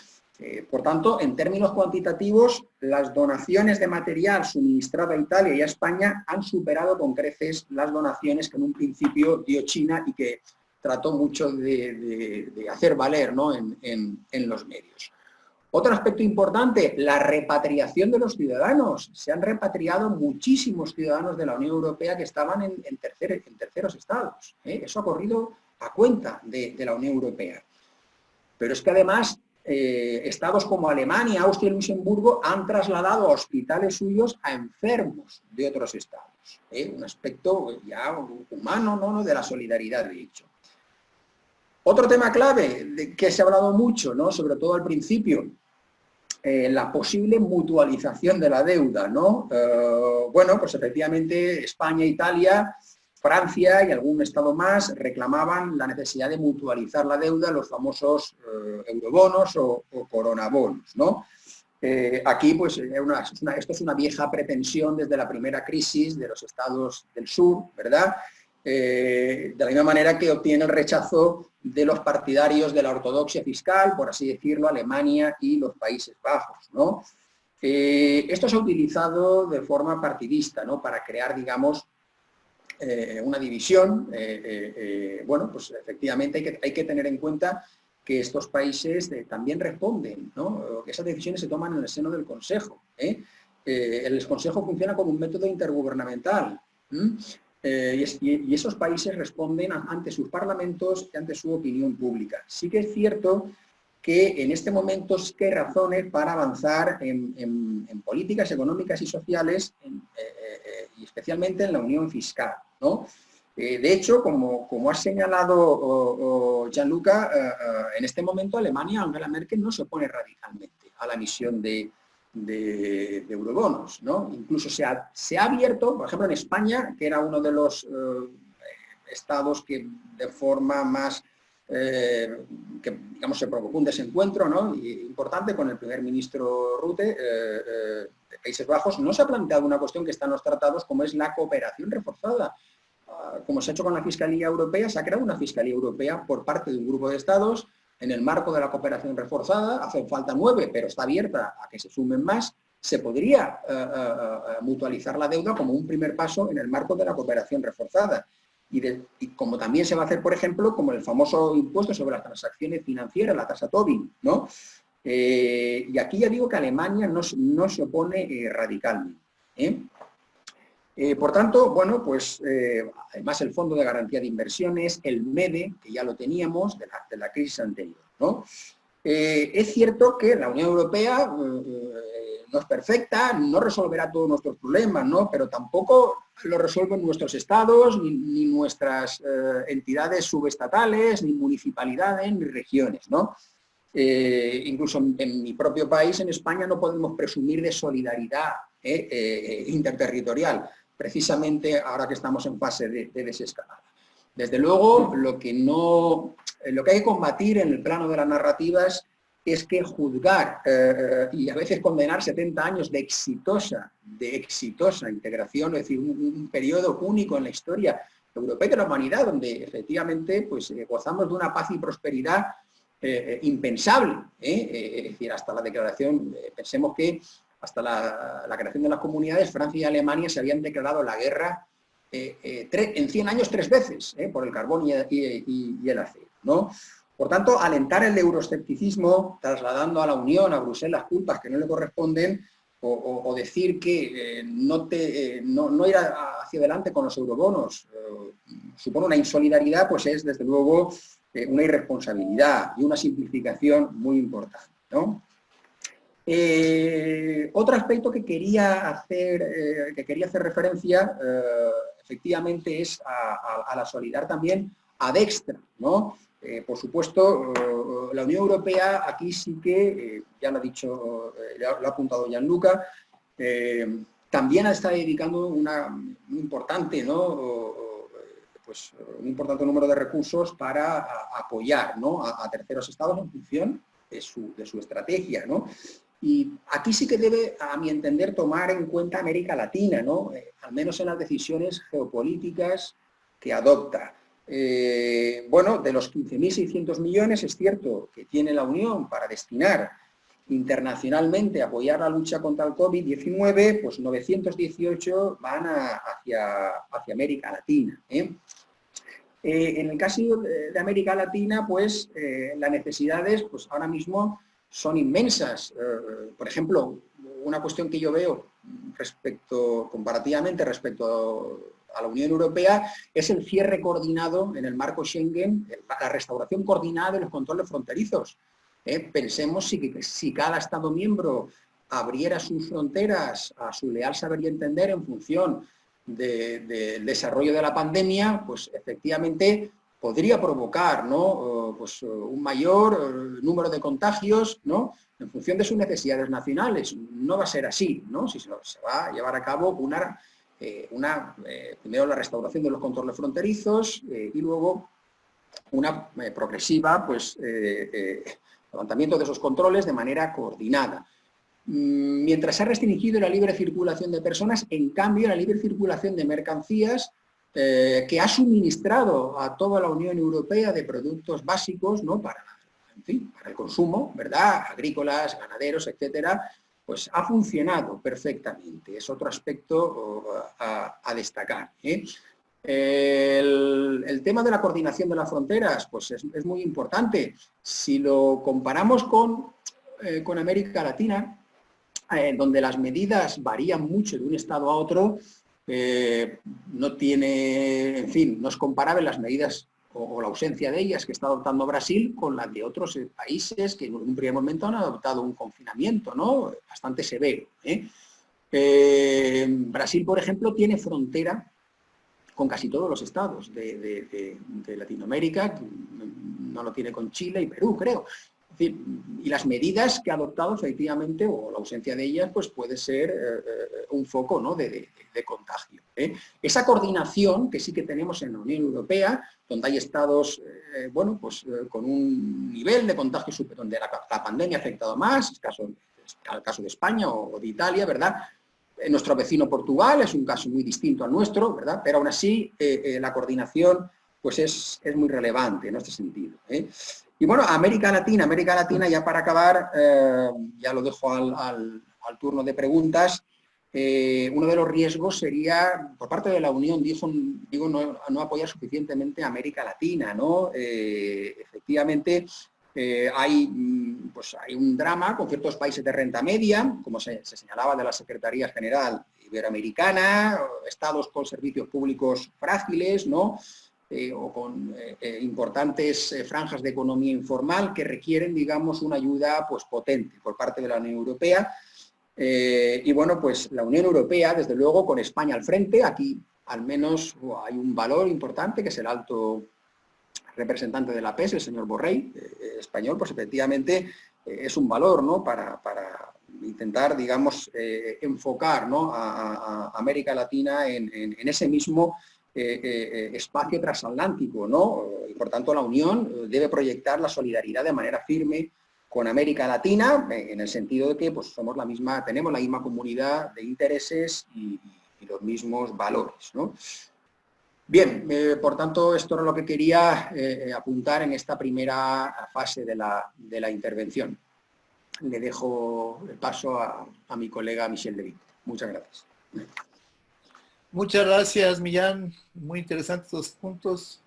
C: Por tanto, en términos cuantitativos, las donaciones de material suministrado a Italia y a España han superado con creces las donaciones que en un principio dio China y que trató mucho de hacer valer, ¿no? en los medios. Otro aspecto importante, la repatriación de los ciudadanos. Se han repatriado muchísimos ciudadanos de la Unión Europea que estaban en terceros estados. Eso ha corrido a cuenta de la Unión Europea. Pero es que además estados como Alemania, Austria y Luxemburgo han trasladado a hospitales suyos a enfermos de otros estados. Un aspecto ya humano, ¿no? De la solidaridad, de hecho. Otro tema clave de que se ha hablado mucho, ¿no? Sobre todo al principio, la posible mutualización de la deuda, ¿no? Bueno, pues efectivamente España, Italia, Francia y algún estado más reclamaban la necesidad de mutualizar la deuda, los famosos eurobonos o coronabonos, ¿no? Aquí, pues, esto es una vieja pretensión desde la primera crisis de los estados del sur, ¿verdad? De la misma manera que obtiene el rechazo de los partidarios de la ortodoxia fiscal, por así decirlo, Alemania y los Países Bajos, ¿no? Esto se ha utilizado de forma partidista, ¿no? Para crear, digamos, una división. Bueno, pues efectivamente hay que tener en cuenta que estos países también responden, ¿no? Que esas decisiones se toman en el seno del Consejo. El Consejo funciona como un método intergubernamental. Y esos países responden ante sus parlamentos y ante su opinión pública. Sí que es cierto que en este momento sí que hay razones para avanzar en políticas económicas y sociales, y especialmente en la unión fiscal, ¿no? De hecho, como ha señalado Gianluca, en este momento Alemania, Angela Merkel, no se opone radicalmente a la emisión de eurobonos, ¿no? Incluso se ha abierto, por ejemplo, en España, que era uno de los estados que de forma más, que digamos se provocó un desencuentro, ¿no? Importante con el primer ministro Rutte de Países Bajos, no se ha planteado una cuestión que está en los tratados como es la cooperación reforzada. Como se ha hecho con la Fiscalía Europea, se ha creado una Fiscalía Europea por parte de un grupo de estados en el marco de la cooperación reforzada. Hacen falta 9, pero está abierta a que se sumen más. Se podría mutualizar la deuda como un primer paso en el marco de la cooperación reforzada. Y como también se va a hacer, por ejemplo, como el famoso impuesto sobre las transacciones financieras, la tasa Tobin, ¿no? Y aquí ya digo que Alemania no se opone radicalmente. Por tanto, bueno, pues además el Fondo de Garantía de Inversiones, el MEDE, que ya lo teníamos de la crisis anterior, ¿no? Es cierto que la Unión Europea no es perfecta, no resolverá todos nuestros problemas, ¿no? Pero tampoco lo resuelven nuestros estados, ni nuestras entidades subestatales, ni municipalidades, ni regiones, ¿no? Incluso en mi propio país, en España, no podemos presumir de solidaridad interterritorial, precisamente ahora que estamos en fase de desescalada. Desde luego, lo que hay que combatir en el plano de las narrativas es que juzgar y a veces condenar 70 años de exitosa integración, es decir, un periodo único en la historia europea de la humanidad, donde efectivamente pues, gozamos de una paz y prosperidad impensable. Es decir, hasta la declaración, pensemos que hasta la creación de las comunidades, Francia y Alemania se habían declarado la guerra en 100 años 3 veces, por el carbón y el acero, ¿no? Por tanto, alentar el euroescepticismo, trasladando a la Unión, a Bruselas, culpas que no le corresponden, o decir que no ir hacia adelante con los eurobonos supone una insolidaridad, pues es desde luego una irresponsabilidad y una simplificación muy importante, ¿no? Otro aspecto que quería hacer referencia, efectivamente, es a la solidaridad también ad extra, ¿no? Por supuesto, la Unión Europea aquí sí que, ya lo ha dicho, lo ha apuntado Gianluca, también está dedicando un importante, ¿no? Pues un importante número de recursos para apoyar, ¿no? a terceros estados en función de su estrategia, ¿no? Y aquí sí que debe, a mi entender, tomar en cuenta América Latina, ¿no? Al menos en las decisiones geopolíticas que adopta. Bueno, de los 15.600 millones es cierto que tiene la Unión para destinar internacionalmente a apoyar la lucha contra el COVID-19, pues 918 van hacia América Latina. En el caso de América Latina, pues las necesidades pues ahora mismo son inmensas. Por ejemplo, una cuestión que yo veo comparativamente respecto a la Unión Europea es el cierre coordinado en el marco Schengen, la restauración coordinada de los controles fronterizos. Pensemos si cada Estado miembro abriera sus fronteras a su leal saber y entender en función del desarrollo de la pandemia, pues efectivamente podría provocar, ¿no? Pues un mayor número de contagios, ¿no? En función de sus necesidades nacionales. No va a ser así, ¿no? Si se va a llevar a cabo primero la restauración de los controles fronterizos y luego una progresiva pues, levantamiento de esos controles de manera coordinada. Mientras se ha restringido la libre circulación de personas, en cambio la libre circulación de mercancías que ha suministrado a toda la Unión Europea de productos básicos, ¿no? para el consumo, ¿verdad? Agrícolas, ganaderos, etcétera, pues ha funcionado perfectamente. Es otro aspecto a destacar. El tema de la coordinación de las fronteras pues es muy importante. Si lo comparamos con América Latina, donde las medidas varían mucho de un estado a otro, no es comparable las medidas o la ausencia de ellas que está adoptando Brasil con las de otros países que en un primer momento han adoptado un confinamiento, ¿no? Bastante severo. Brasil, por ejemplo, tiene frontera con casi todos los estados de Latinoamérica, no lo tiene con Chile y Perú, creo. Es decir, y las medidas que ha adoptado, efectivamente, o la ausencia de ellas, pues puede ser un foco, ¿no? de contagio. Esa coordinación que sí que tenemos en la Unión Europea, donde hay estados con un nivel de contagio superior, donde la pandemia ha afectado más, el caso de España o de Italia, ¿verdad? Nuestro vecino Portugal es un caso muy distinto al nuestro, ¿verdad? Pero aún así la coordinación pues es muy relevante en este sentido. Y bueno, América Latina, ya para acabar, ya lo dejo al turno de preguntas, uno de los riesgos sería, por parte de la Unión, no apoyar suficientemente a América Latina, ¿no? Efectivamente, hay un drama con ciertos países de renta media, como se señalaba de la Secretaría General Iberoamericana, estados con servicios públicos frágiles, ¿no? O con importantes franjas de economía informal que requieren, digamos, una ayuda pues, potente por parte de la Unión Europea. Y bueno, pues la Unión Europea, desde luego, con España al frente, aquí al menos hay un valor importante, que es el alto representante de la PES, el señor Borrell, español, pues efectivamente es un valor, ¿no? para intentar, digamos, enfocar, ¿no? a América Latina en ese mismo espacio transatlántico, ¿no? Y por tanto la Unión debe proyectar la solidaridad de manera firme con América Latina, en el sentido de que pues, tenemos la misma comunidad de intereses y los mismos valores, ¿no? Bien, por tanto, esto era lo que quería apuntar en esta primera fase de la intervención. Le dejo el paso a mi colega Michel Levit. Muchas gracias.
A: Muchas gracias, Millán. Muy interesantes los puntos.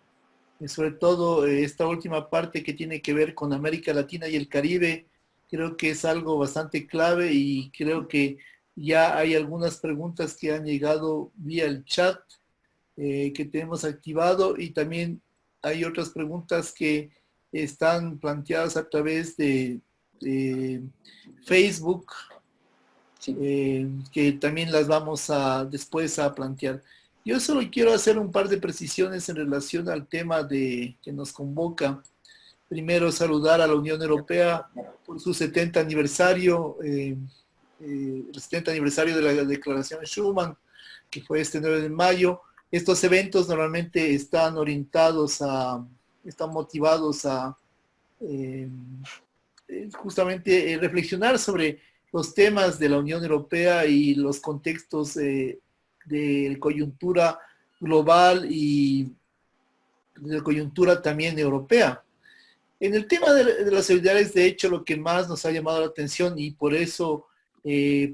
A: Y sobre todo esta última parte que tiene que ver con América Latina y el Caribe, creo que es algo bastante clave y creo que ya hay algunas preguntas que han llegado vía el chat que tenemos activado y también hay otras preguntas que están planteadas a través de Facebook,
C: Sí.
A: que también las vamos a después a plantear. Yo solo quiero hacer un par de precisiones en relación al tema que nos convoca. Primero, saludar a la Unión Europea por su 70 aniversario, el 70 aniversario de la Declaración Schuman, que fue este 9 de mayo. Estos eventos normalmente están orientados están motivados a justamente reflexionar sobre los temas de la Unión Europea y los contextos de coyuntura global y de coyuntura también europea. En el tema de las solidaridades, de hecho, lo que más nos ha llamado la atención y por eso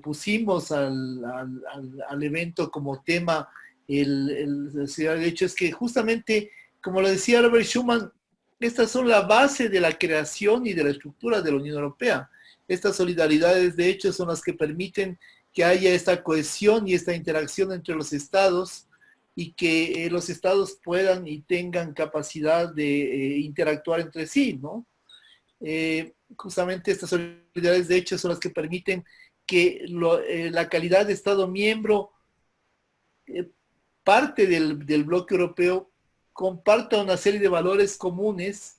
A: pusimos al evento como tema la solidaridad, de hecho, es que justamente, como lo decía Robert Schuman, estas son la base de la creación y de la estructura de la Unión Europea. Estas solidaridades, de hecho, son las que permiten que haya esta cohesión y esta interacción entre los estados y que los estados puedan y tengan capacidad de interactuar entre sí, ¿no? Justamente estas solidaridades, de hecho, son las que permiten que la calidad de Estado miembro, parte del bloque europeo, comparta una serie de valores comunes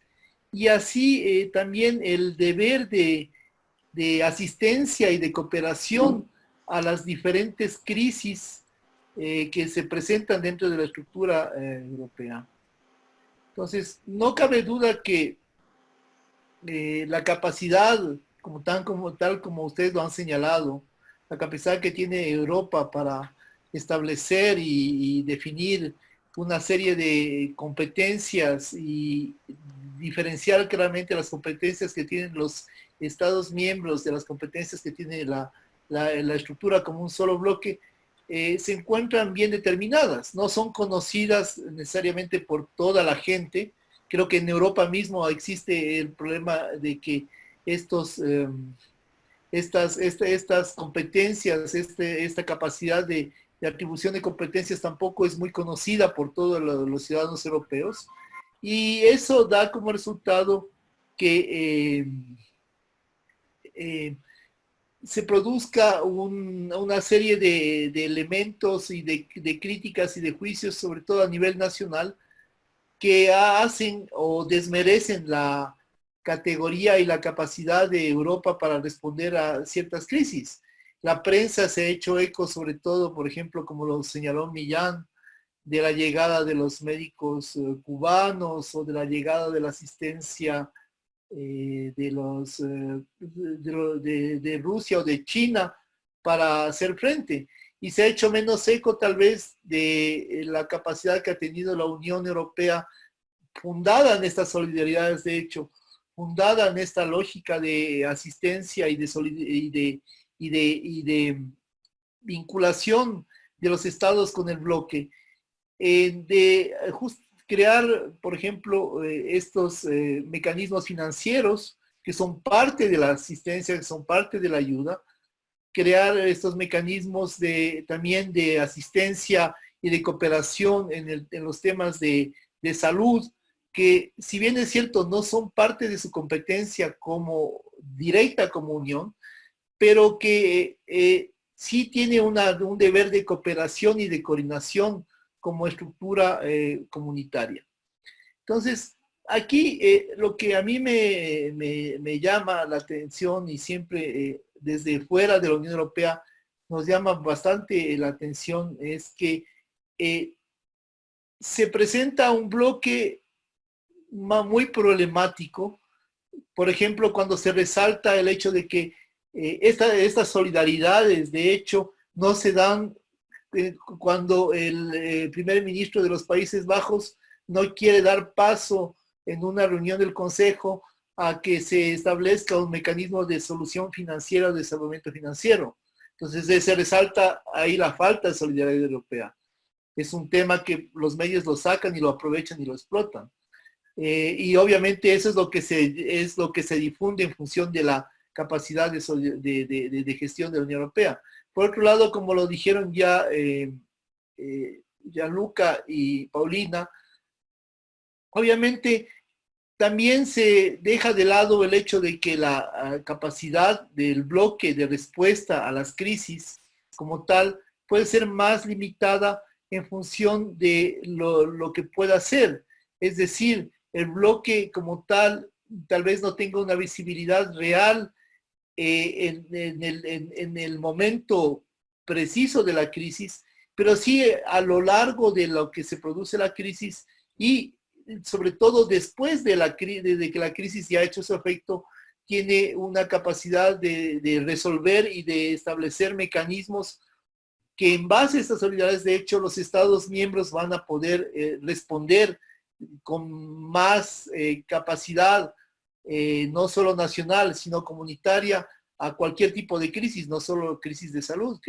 A: y así también el deber de asistencia y de cooperación a las diferentes crisis que se presentan dentro de la estructura europea. Entonces, no cabe duda que la capacidad, tal como ustedes lo han señalado, la capacidad que tiene Europa para establecer y definir una serie de competencias y diferenciar claramente las competencias que tienen los Estados miembros de las competencias que tiene la estructura como un solo bloque, se encuentran bien determinadas, no son conocidas necesariamente por toda la gente. Creo que en Europa mismo existe el problema de que estas competencias, esta capacidad de atribución de competencias tampoco es muy conocida por todos los ciudadanos europeos, y eso da como resultado que se produzca una serie de elementos y de críticas y de juicios, sobre todo a nivel nacional, que hacen o desmerecen la categoría y la capacidad de Europa para responder a ciertas crisis. La prensa se ha hecho eco, sobre todo, por ejemplo, como lo señaló Millán, de la llegada de los médicos cubanos o de la llegada de la asistencia de Rusia o de China para hacer frente. Y se ha hecho menos eco tal vez de la capacidad que ha tenido la Unión Europea, fundada en estas solidaridades, de hecho, fundada en esta lógica de asistencia y de vinculación de los estados con el bloque, crear, por ejemplo, estos mecanismos financieros que son parte de la asistencia, que son parte de la ayuda, crear estos mecanismos también de asistencia y de cooperación en los temas de salud, que si bien es cierto no son parte de su competencia como directa como unión, pero que sí tiene un deber de cooperación y de coordinación como estructura comunitaria. Entonces, aquí lo que a mí me llama la atención y siempre desde fuera de la Unión Europea nos llama bastante la atención es que se presenta un bloque muy problemático. Por ejemplo, cuando se resalta el hecho de que estas solidaridades, de hecho, no se dan cuando el primer ministro de los Países Bajos no quiere dar paso en una reunión del Consejo a que se establezca un mecanismo de solución financiera o de salvamento financiero. Entonces se resalta ahí la falta de solidaridad europea. Es un tema que los medios lo sacan y lo aprovechan y lo explotan. Y obviamente eso es lo que se difunde en función de la capacidad de gestión de la Unión Europea. Por otro lado, como lo dijeron ya Gianluca y Paulina, obviamente también se deja de lado el hecho de que la capacidad del bloque de respuesta a las crisis como tal puede ser más limitada en función de lo que pueda hacer. Es decir, el bloque como tal vez no tenga una visibilidad real en el momento preciso de la crisis, pero sí a lo largo de lo que se produce la crisis y sobre todo después de que la crisis ya ha hecho su efecto, tiene una capacidad de resolver y de establecer mecanismos que en base a estas solidaridades, de hecho, los Estados miembros van a poder responder con más capacidad, no solo nacional, sino comunitaria, a cualquier tipo de crisis, no solo crisis de salud,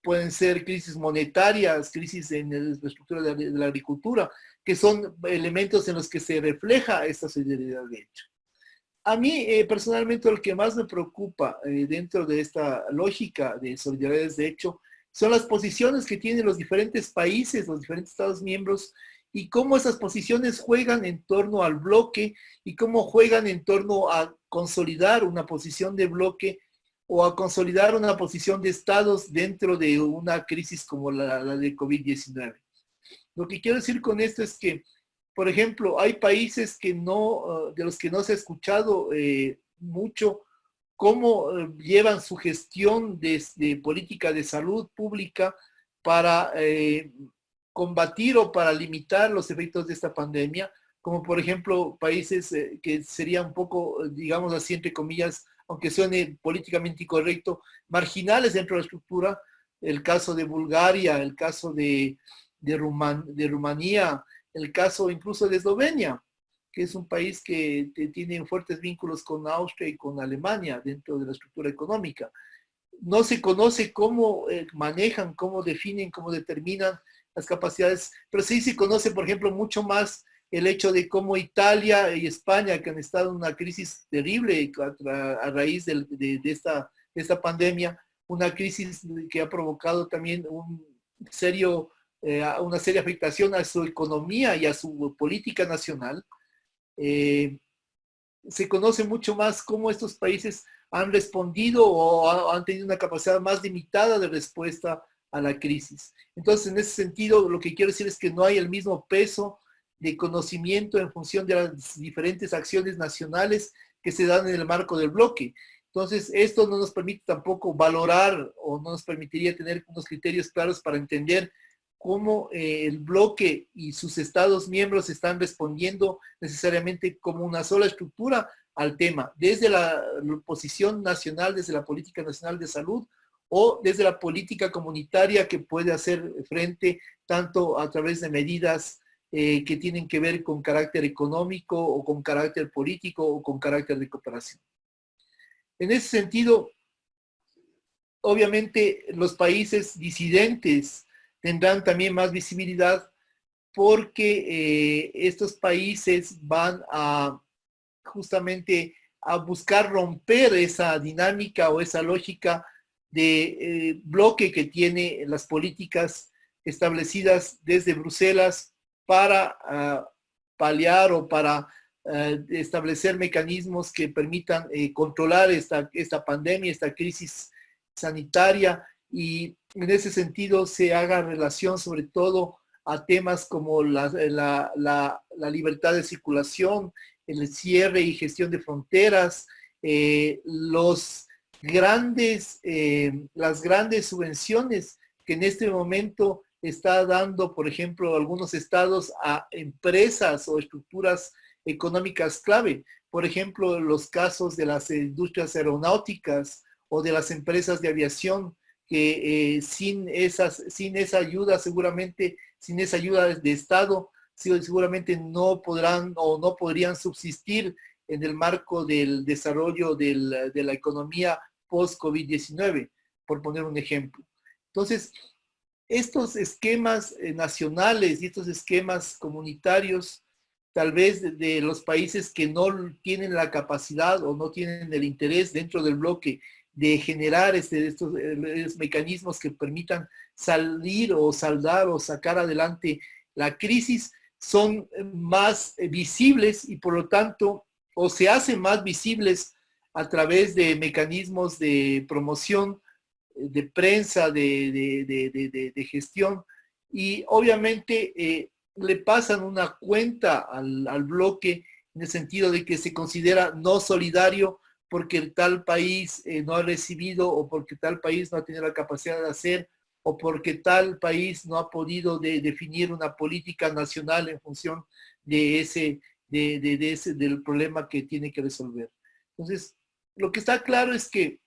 A: pueden ser crisis monetarias, crisis en la estructura de la agricultura, que son elementos en los que se refleja esta solidaridad de hecho. A mí, personalmente, lo que más me preocupa dentro de esta lógica de solidaridades de hecho son las posiciones que tienen los diferentes países, los diferentes Estados miembros, y cómo esas posiciones juegan en torno al bloque y cómo juegan en torno a consolidar una posición de bloque o a consolidar una posición de estados dentro de una crisis como la de COVID-19. Lo que quiero decir con esto es que, por ejemplo, hay países que de los que no se ha escuchado mucho cómo llevan su gestión de política de salud pública para combatir o para limitar los efectos de esta pandemia, como por ejemplo países que serían un poco, digamos así, entre comillas, aunque suene políticamente incorrecto, marginales dentro de la estructura, el caso de Bulgaria, el caso de Rumanía, el caso incluso de Eslovenia, que es un país que tiene fuertes vínculos con Austria y con Alemania dentro de la estructura económica. No se conoce cómo manejan, cómo definen, cómo determinan las capacidades, pero sí se conoce, por ejemplo, mucho más el hecho de cómo Italia y España, que han estado en una crisis terrible a raíz de esta pandemia, una crisis que ha provocado también una seria afectación a su economía y a su política nacional. Se conoce mucho más cómo estos países han respondido o han tenido una capacidad más limitada de respuesta a la crisis. Entonces, en ese sentido, lo que quiero decir es que no hay el mismo peso de conocimiento en función de las diferentes acciones nacionales que se dan en el marco del bloque. Entonces, esto no nos permite tampoco valorar o no nos permitiría tener unos criterios claros para entender cómo el bloque y sus estados miembros están respondiendo necesariamente como una sola estructura al tema, desde la posición nacional, desde la política nacional de salud, o desde la política comunitaria que puede hacer frente tanto a través de medidas que tienen que ver con carácter económico o con carácter político o con carácter de cooperación. En ese sentido, obviamente los países disidentes tendrán también más visibilidad porque estos países van a justamente a buscar romper esa dinámica o esa lógica de bloque que tiene las políticas establecidas desde Bruselas para paliar o para establecer mecanismos que permitan controlar esta pandemia, esta crisis sanitaria, y en ese sentido se haga relación sobre todo a temas como la libertad de circulación, el cierre y gestión de fronteras, las grandes subvenciones que en este momento está dando, por ejemplo, algunos estados a empresas o estructuras económicas clave. Por ejemplo, los casos de las industrias aeronáuticas o de las empresas de aviación, que sin esa ayuda, seguramente, sin esa ayuda de Estado, seguramente no podrán o no podrían subsistir en el marco del desarrollo de la economía post-COVID-19, por poner un ejemplo. Entonces, estos esquemas nacionales y estos esquemas comunitarios, tal vez de los países que no tienen la capacidad o no tienen el interés dentro del bloque de generar estos mecanismos que permitan salir o saldar o sacar adelante la crisis, son más visibles y por lo tanto, o se hacen más visibles a través de mecanismos de promoción, de prensa, de gestión, y obviamente le pasan una cuenta al bloque en el sentido de que se considera no solidario porque tal país no ha recibido o porque tal país no ha tenido la capacidad de hacer o porque tal país no ha podido definir una política nacional en función de del problema que tiene que resolver. Entonces, lo que está claro es que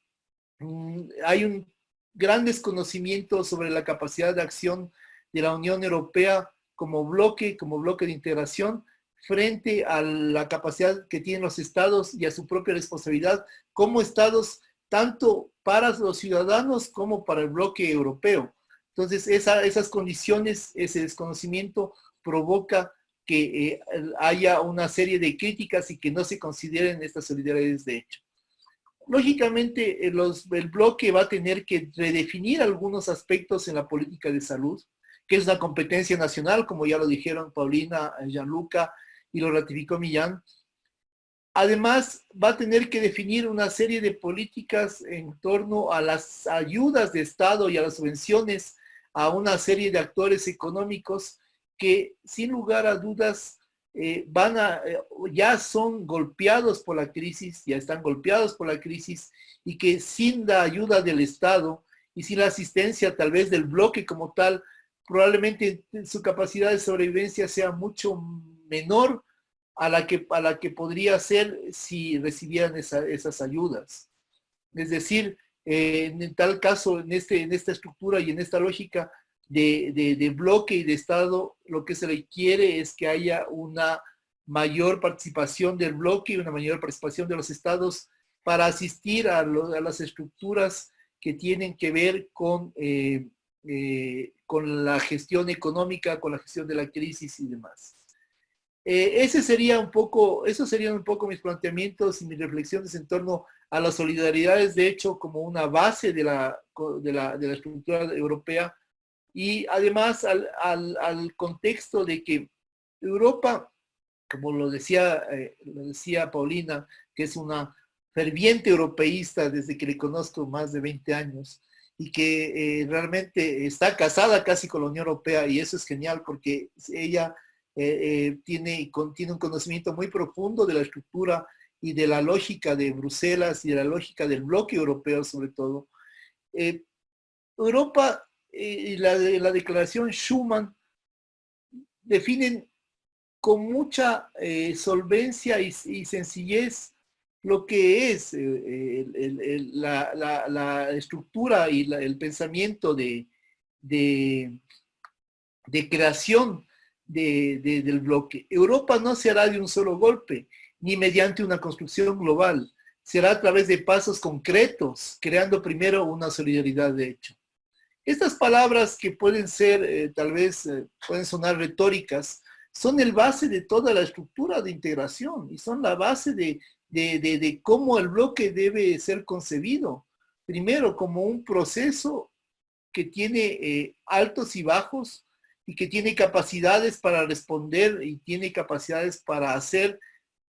A: hay un gran desconocimiento sobre la capacidad de acción de la Unión Europea como bloque de integración, frente a la capacidad que tienen los estados y a su propia responsabilidad como estados, tanto para los ciudadanos como para el bloque europeo. Entonces, esas condiciones, ese desconocimiento provoca que haya una serie de críticas y que no se consideren estas solidaridades de hecho. Lógicamente, el bloque va a tener que redefinir algunos aspectos en la política de salud, que es una competencia nacional, como ya lo dijeron Paulina, Gianluca, y lo ratificó Millán. Además, va a tener que definir una serie de políticas en torno a las ayudas de Estado y a las subvenciones a una serie de actores económicos que, sin lugar a dudas, ya son golpeados por la crisis, ya están golpeados por la crisis, y que sin la ayuda del Estado y sin la asistencia tal vez del bloque como tal, probablemente su capacidad de sobrevivencia sea mucho menor a la que podría ser si recibieran esas ayudas. Es decir, en tal caso, en esta estructura y en esta lógica de bloque y de Estado, lo que se le quiere es que haya una mayor participación del bloque y una mayor participación de los estados para asistir a las estructuras que tienen que ver con la gestión económica, con la gestión de la crisis y demás. Esos serían un poco mis planteamientos y mis reflexiones en torno a las solidaridades, de hecho, como una base de la estructura europea, y además al contexto de que Europa, como lo decía Paulina, que es una ferviente europeísta desde que le conozco más de 20 años, y que realmente está casada casi con la Unión Europea, y eso es genial porque ella tiene un conocimiento muy profundo de la estructura y de la lógica de Bruselas y de la lógica del bloque europeo sobre todo. Europa y la declaración Schuman definen con mucha solvencia y sencillez lo que es la estructura y el pensamiento de creación del bloque. Europa no se hará de un solo golpe, ni mediante una construcción global. Será a través de pasos concretos, creando primero una solidaridad de hecho. Estas palabras que pueden ser, tal vez, pueden sonar retóricas, son el base de toda la estructura de integración y son la base de cómo el bloque debe ser concebido. Primero, como un proceso que tiene altos y bajos y que tiene capacidades para responder y tiene capacidades para hacer,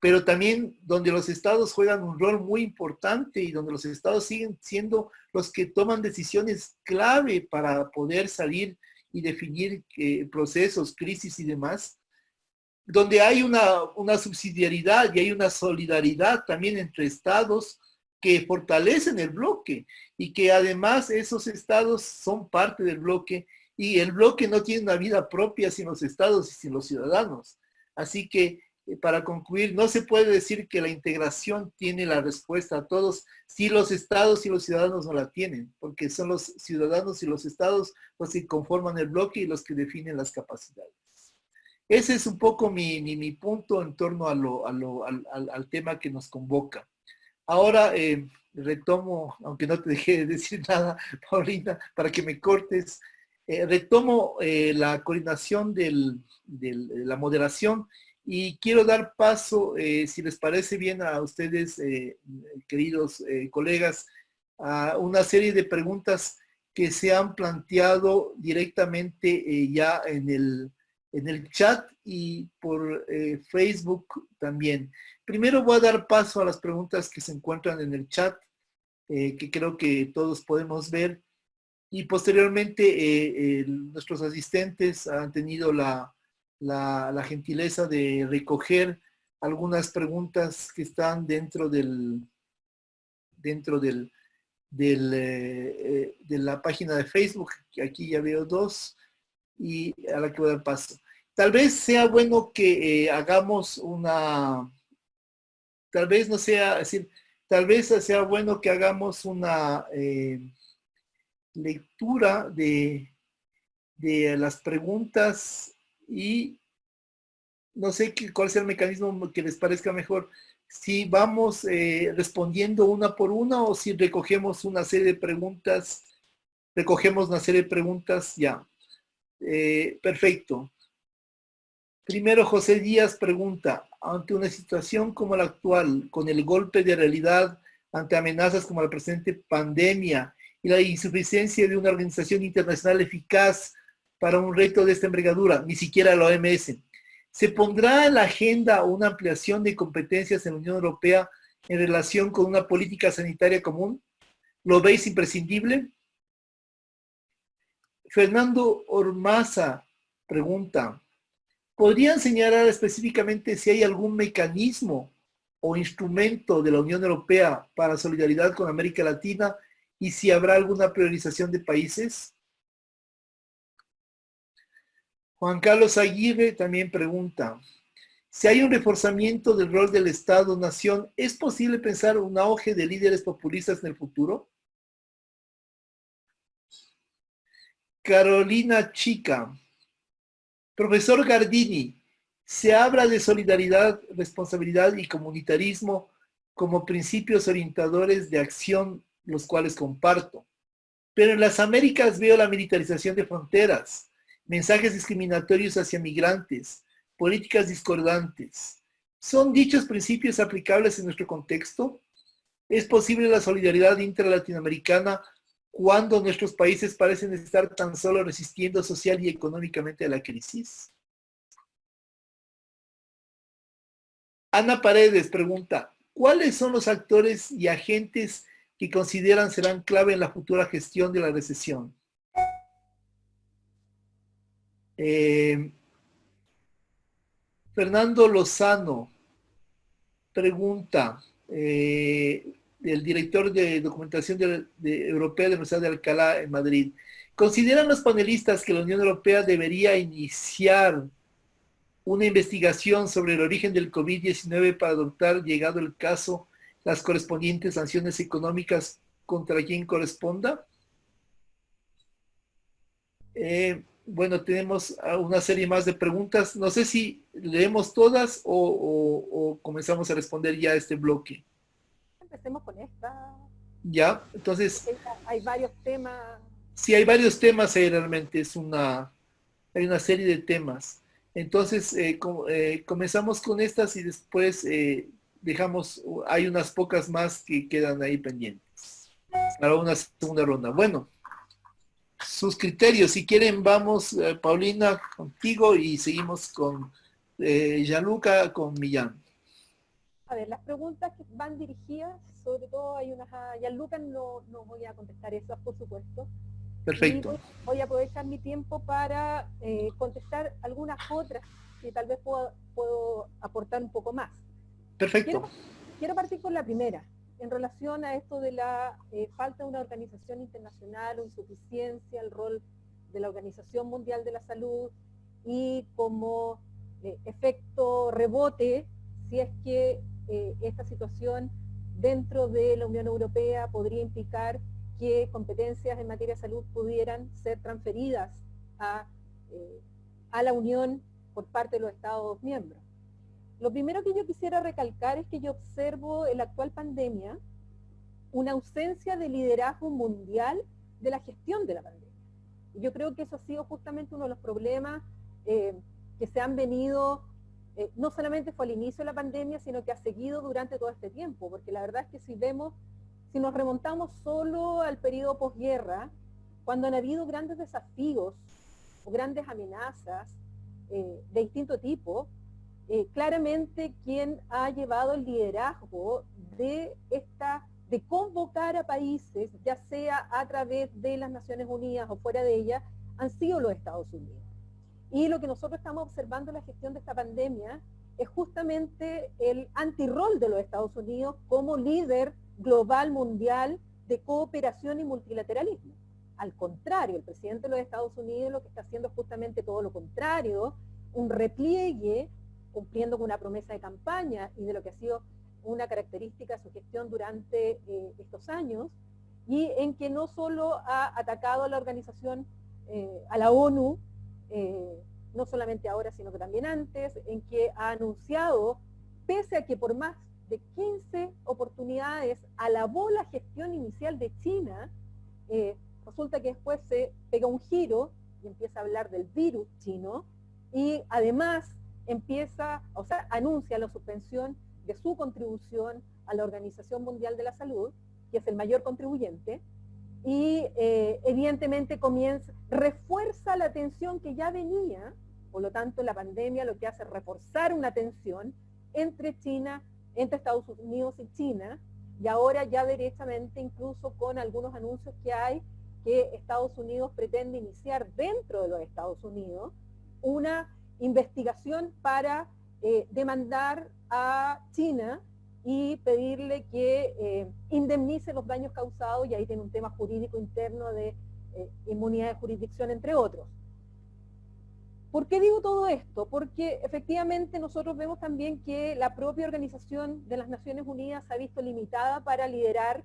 A: pero también donde los estados juegan un rol muy importante y donde los estados siguen siendo los que toman decisiones clave para poder salir y definir procesos, crisis y demás, donde hay una subsidiariedad y hay una solidaridad también entre estados que fortalecen el bloque y que además esos estados son parte del bloque y el bloque no tiene una vida propia sin los estados y sin los ciudadanos. Así que para concluir, no se puede decir que la integración tiene la respuesta a todos si los estados y los ciudadanos no la tienen, porque son los ciudadanos y los estados los que conforman el bloque y los que definen las capacidades. Ese es un poco mi punto en torno al tema que nos convoca. Ahora retomo, aunque no te dejé de decir nada, Paulina, para que me cortes, retomo la coordinación de la moderación y quiero dar paso, si les parece bien a ustedes, queridos colegas, a una serie de preguntas que se han planteado directamente ya en en el chat y por Facebook también. Primero voy a dar paso a las preguntas que se encuentran en el chat, que creo que todos podemos ver, y posteriormente nuestros asistentes han tenido la gentileza de recoger algunas preguntas que están dentro de la página de Facebook, que aquí ya veo dos, y a la que voy a dar paso. Tal vez sea bueno que hagamos tal vez no sea, es decir, tal vez sea bueno que hagamos una lectura de las preguntas y no sé cuál sea el mecanismo que les parezca mejor. Si vamos respondiendo una por una o si recogemos una serie de preguntas, ya. Perfecto. Primero, José Díaz pregunta, ante una situación como la actual, con el golpe de realidad ante amenazas como la presente pandemia y la insuficiencia de una organización internacional eficaz para un reto de esta envergadura, ni siquiera la OMS, ¿se pondrá en la agenda una ampliación de competencias en la Unión Europea en relación con una política sanitaria común? ¿Lo veis imprescindible? Fernando Ormaza pregunta, ¿podrían señalar específicamente si hay algún mecanismo o instrumento de la Unión Europea para solidaridad con América Latina y si habrá alguna priorización de países? Juan Carlos Aguirre también pregunta, si hay un reforzamiento del rol del Estado-Nación, ¿es posible pensar un auge de líderes populistas en el futuro? Carolina Chica, profesor Gardini, se habla de solidaridad, responsabilidad y comunitarismo como principios orientadores de acción, los cuales comparto. Pero en las Américas veo la militarización de fronteras, mensajes discriminatorios hacia migrantes, políticas discordantes. ¿Son dichos principios aplicables en nuestro contexto? ¿Es posible la solidaridad intra-latinoamericana cuando nuestros países parecen estar tan solo resistiendo social y económicamente a la crisis? Ana Paredes pregunta, ¿cuáles son los actores y agentes que consideran serán clave en la futura gestión de la recesión? Fernando Lozano pregunta, el director de documentación europea de la Universidad de Alcalá en Madrid, ¿consideran los panelistas que la Unión Europea debería iniciar una investigación sobre el origen del COVID-19 para adoptar, llegado el caso, las correspondientes sanciones económicas contra quien corresponda? Bueno, tenemos una serie más de preguntas. No sé si leemos todas o comenzamos a responder ya este bloque.
D: Empecemos con esta.
A: Ya, entonces...
D: Hay varios temas.
A: Sí, hay varios temas ahí realmente. Hay una serie de temas. Entonces, comenzamos con estas y después hay unas pocas más que quedan ahí pendientes para una segunda ronda. Bueno, sus criterios, si quieren vamos, Paulina, contigo y seguimos con Gianluca, con Millán.
D: A ver, las preguntas que van dirigidas, sobre todo hay unas a Gianluca, no voy a contestar esas, por supuesto.
A: Perfecto.
D: Y voy a aprovechar mi tiempo para contestar algunas otras que tal vez puedo aportar un poco más.
A: Perfecto.
D: Quiero partir con la primera, en relación a esto de la falta de una organización internacional o insuficiencia, el rol de la Organización Mundial de la Salud y como efecto rebote, si es que esta situación dentro de la Unión Europea podría implicar que competencias en materia de salud pudieran ser transferidas a la Unión por parte de los Estados miembros. Lo primero que yo quisiera recalcar es que yo observo en la actual pandemia una ausencia de liderazgo mundial de la gestión de la pandemia. Y yo creo que eso ha sido justamente uno de los problemas que se han venido, no solamente fue al inicio de la pandemia, sino que ha seguido durante todo este tiempo, porque la verdad es que si nos remontamos solo al periodo posguerra, cuando han habido grandes desafíos o grandes amenazas, de distinto tipo, claramente quien ha llevado el liderazgo de convocar a países, ya sea a través de las Naciones Unidas o fuera de ellas, han sido los Estados Unidos. Y lo que nosotros estamos observando en la gestión de esta pandemia es justamente el antirrol de los Estados Unidos como líder global mundial de cooperación y multilateralismo. Al contrario, el presidente de los Estados Unidos lo que está haciendo es justamente todo lo contrario, un repliegue, cumpliendo con una promesa de campaña y de lo que ha sido una característica de su gestión durante estos años, y en que no solo ha atacado a la organización, a la ONU, no solamente ahora, sino que también antes, en que ha anunciado, pese a que por más de 15 oportunidades alabó la gestión inicial de China, resulta que después se pega un giro y empieza a hablar del virus chino, y además anuncia la suspensión de su contribución a la Organización Mundial de la Salud, que es el mayor contribuyente, y evidentemente refuerza la tensión que ya venía. Por lo tanto, la pandemia lo que hace es reforzar una tensión entre Estados Unidos y China, y ahora ya derechamente, incluso con algunos anuncios que hay, que Estados Unidos pretende iniciar dentro de los Estados Unidos una investigación para demandar a China y pedirle que indemnice los daños causados, y ahí tiene un tema jurídico interno de inmunidad de jurisdicción, entre otros. ¿Por qué digo todo esto? Porque efectivamente nosotros vemos también que la propia Organización de las Naciones Unidas se ha visto limitada para liderar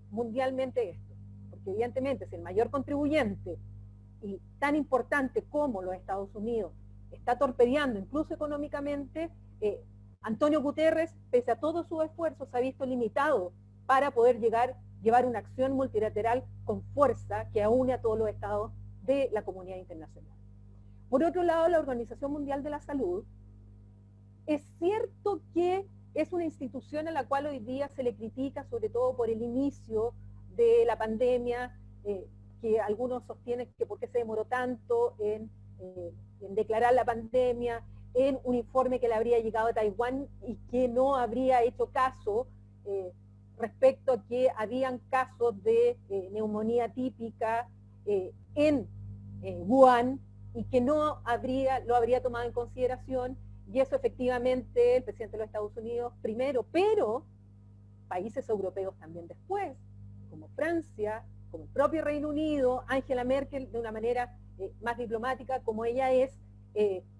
D: mundialmente esto. Porque evidentemente si el mayor contribuyente y tan importante como los Estados Unidos está torpedeando incluso económicamente, Antonio Guterres, pese a todos sus esfuerzos, se ha visto limitado para poder llevar una acción multilateral con fuerza que aúne a todos los estados de la comunidad internacional. Por otro lado, la Organización Mundial de la Salud, es cierto que es una institución a la cual hoy día se le critica, sobre todo por el inicio de la pandemia, que algunos sostienen que por qué se demoró tanto en declarar la pandemia, en un informe que le habría llegado a Taiwán y que no habría hecho caso respecto a que habían casos de neumonía típica en Wuhan, y que lo habría tomado en consideración, y eso efectivamente el presidente de los Estados Unidos primero, pero países europeos también después, como Francia, como el propio Reino Unido, Angela Merkel de una manera más diplomática como ella es,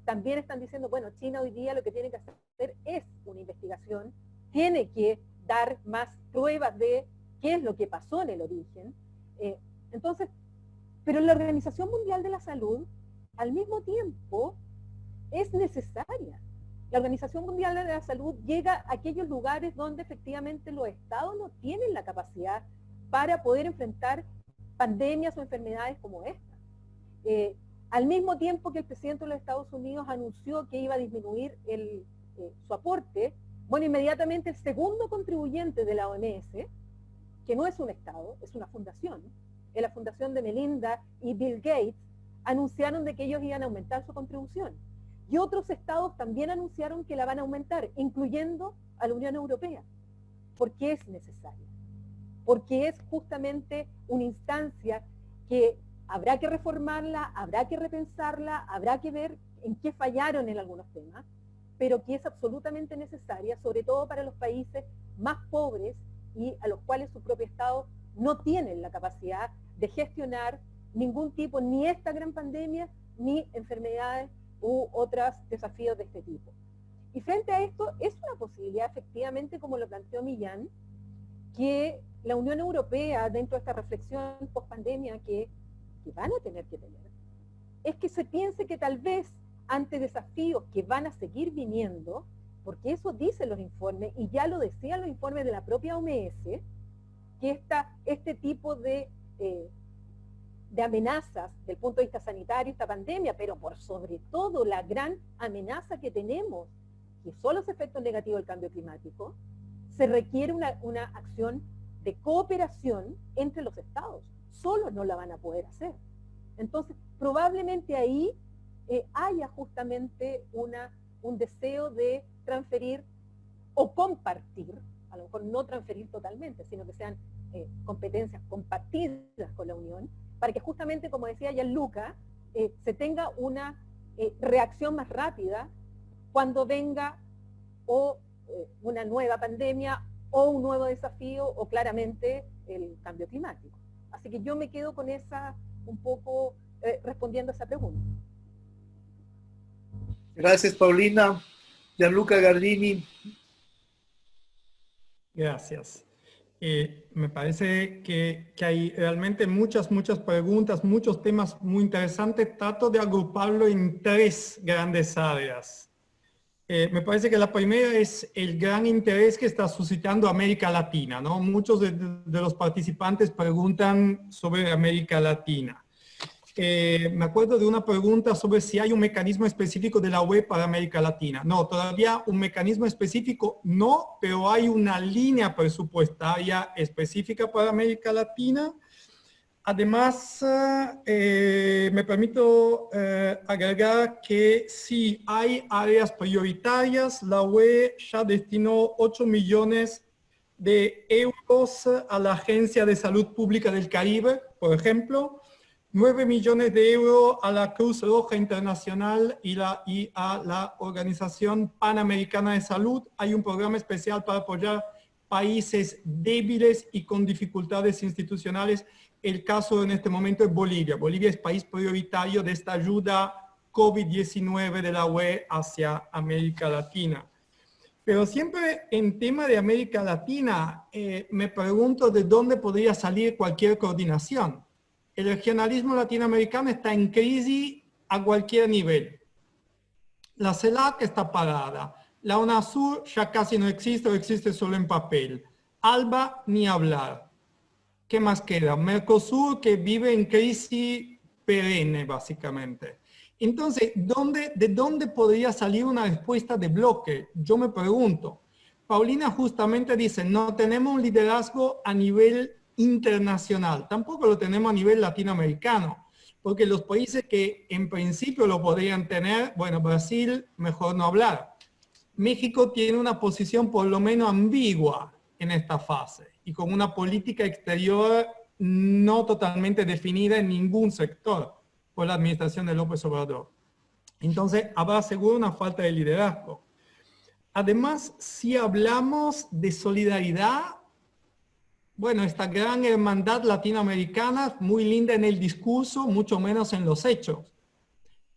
D: también están diciendo, bueno, China hoy día lo que tiene que hacer es una investigación, tiene que dar más pruebas de qué es lo que pasó en el origen. Entonces, pero la Organización Mundial de la Salud, al mismo tiempo, es necesaria. La Organización Mundial de la Salud llega a aquellos lugares donde efectivamente los estados no tienen la capacidad para poder enfrentar pandemias o enfermedades como esta. Al mismo tiempo que el presidente de los Estados Unidos anunció que iba a disminuir su aporte, bueno, inmediatamente el segundo contribuyente de la OMS, que no es un estado, es una fundación, es la fundación de Melinda y Bill Gates, anunciaron de que ellos iban a aumentar su contribución. Y otros estados también anunciaron que la van a aumentar, incluyendo a la Unión Europea. ¿Por qué es necesaria? Porque es justamente una instancia que habrá que reformarla, habrá que repensarla, habrá que ver en qué fallaron en algunos temas, pero que es absolutamente necesaria, sobre todo para los países más pobres y a los cuales su propio Estado no tienen la capacidad de gestionar ningún tipo, ni esta gran pandemia, ni enfermedades u otros desafíos de este tipo. Y frente a esto, es una posibilidad, efectivamente, como lo planteó Millán, que la Unión Europea, dentro de esta reflexión post-pandemia que van a tener que tener, es que se piense que tal vez ante desafíos que van a seguir viniendo, porque eso dicen los informes, y ya lo decían los informes de la propia OMS, que este tipo de amenazas del punto de vista sanitario, esta pandemia, pero por sobre todo la gran amenaza que tenemos, que son los efectos negativos del cambio climático, se requiere una acción de cooperación entre los estados. Solos no la van a poder hacer. Entonces, probablemente ahí haya justamente un deseo de transferir o compartir, a lo mejor no transferir totalmente, sino que sean competencias compartidas con la Unión, para que justamente, como decía Gianluca, se tenga una reacción más rápida cuando venga una nueva pandemia o un nuevo desafío o claramente el cambio climático. Así que yo me quedo con esa, un poco respondiendo a esa pregunta.
A: Gracias, Paulina. Gianluca Gardini.
B: Gracias. Me parece que hay realmente muchas preguntas, muchos temas muy interesantes. Trato de agruparlo en 3 grandes áreas. Me parece que la primera es el gran interés que está suscitando América Latina, ¿no? Muchos de los participantes preguntan sobre América Latina. Me acuerdo de una pregunta sobre si hay un mecanismo específico de la UE para América Latina. No, todavía un mecanismo específico no, pero hay una línea presupuestaria específica para América Latina. Además, me permito agregar que sí hay áreas prioritarias. La UE ya destinó 8 millones de euros a la Agencia de Salud Pública del Caribe, por ejemplo, 9 millones de euros a la Cruz Roja Internacional y a la Organización Panamericana de Salud. Hay un programa especial para apoyar países débiles y con dificultades institucionales. El caso en este momento es Bolivia. Bolivia es país prioritario de esta ayuda COVID-19 de la UE hacia América Latina. Pero siempre en tema de América Latina, me pregunto de dónde podría salir cualquier coordinación. El regionalismo latinoamericano está en crisis a cualquier nivel. La CELAC está parada. La UNASUR ya casi no existe o existe solo en papel. ALBA ni hablar. ¿Qué más queda? Mercosur, que vive en crisis perenne, básicamente. Entonces, ¿de dónde podría salir una respuesta de bloque? Yo me pregunto. Paulina justamente dice, no tenemos un liderazgo a nivel internacional, tampoco lo tenemos a nivel latinoamericano, porque los países que en principio lo podrían tener, bueno, Brasil, mejor no hablar. México tiene una posición por lo menos ambigua en esta fase y con una política exterior no totalmente definida en ningún sector por la administración de López Obrador. Entonces, habrá seguro una falta de liderazgo. Además, si hablamos de solidaridad, bueno, esta gran hermandad latinoamericana, muy linda en el discurso, mucho menos en los hechos,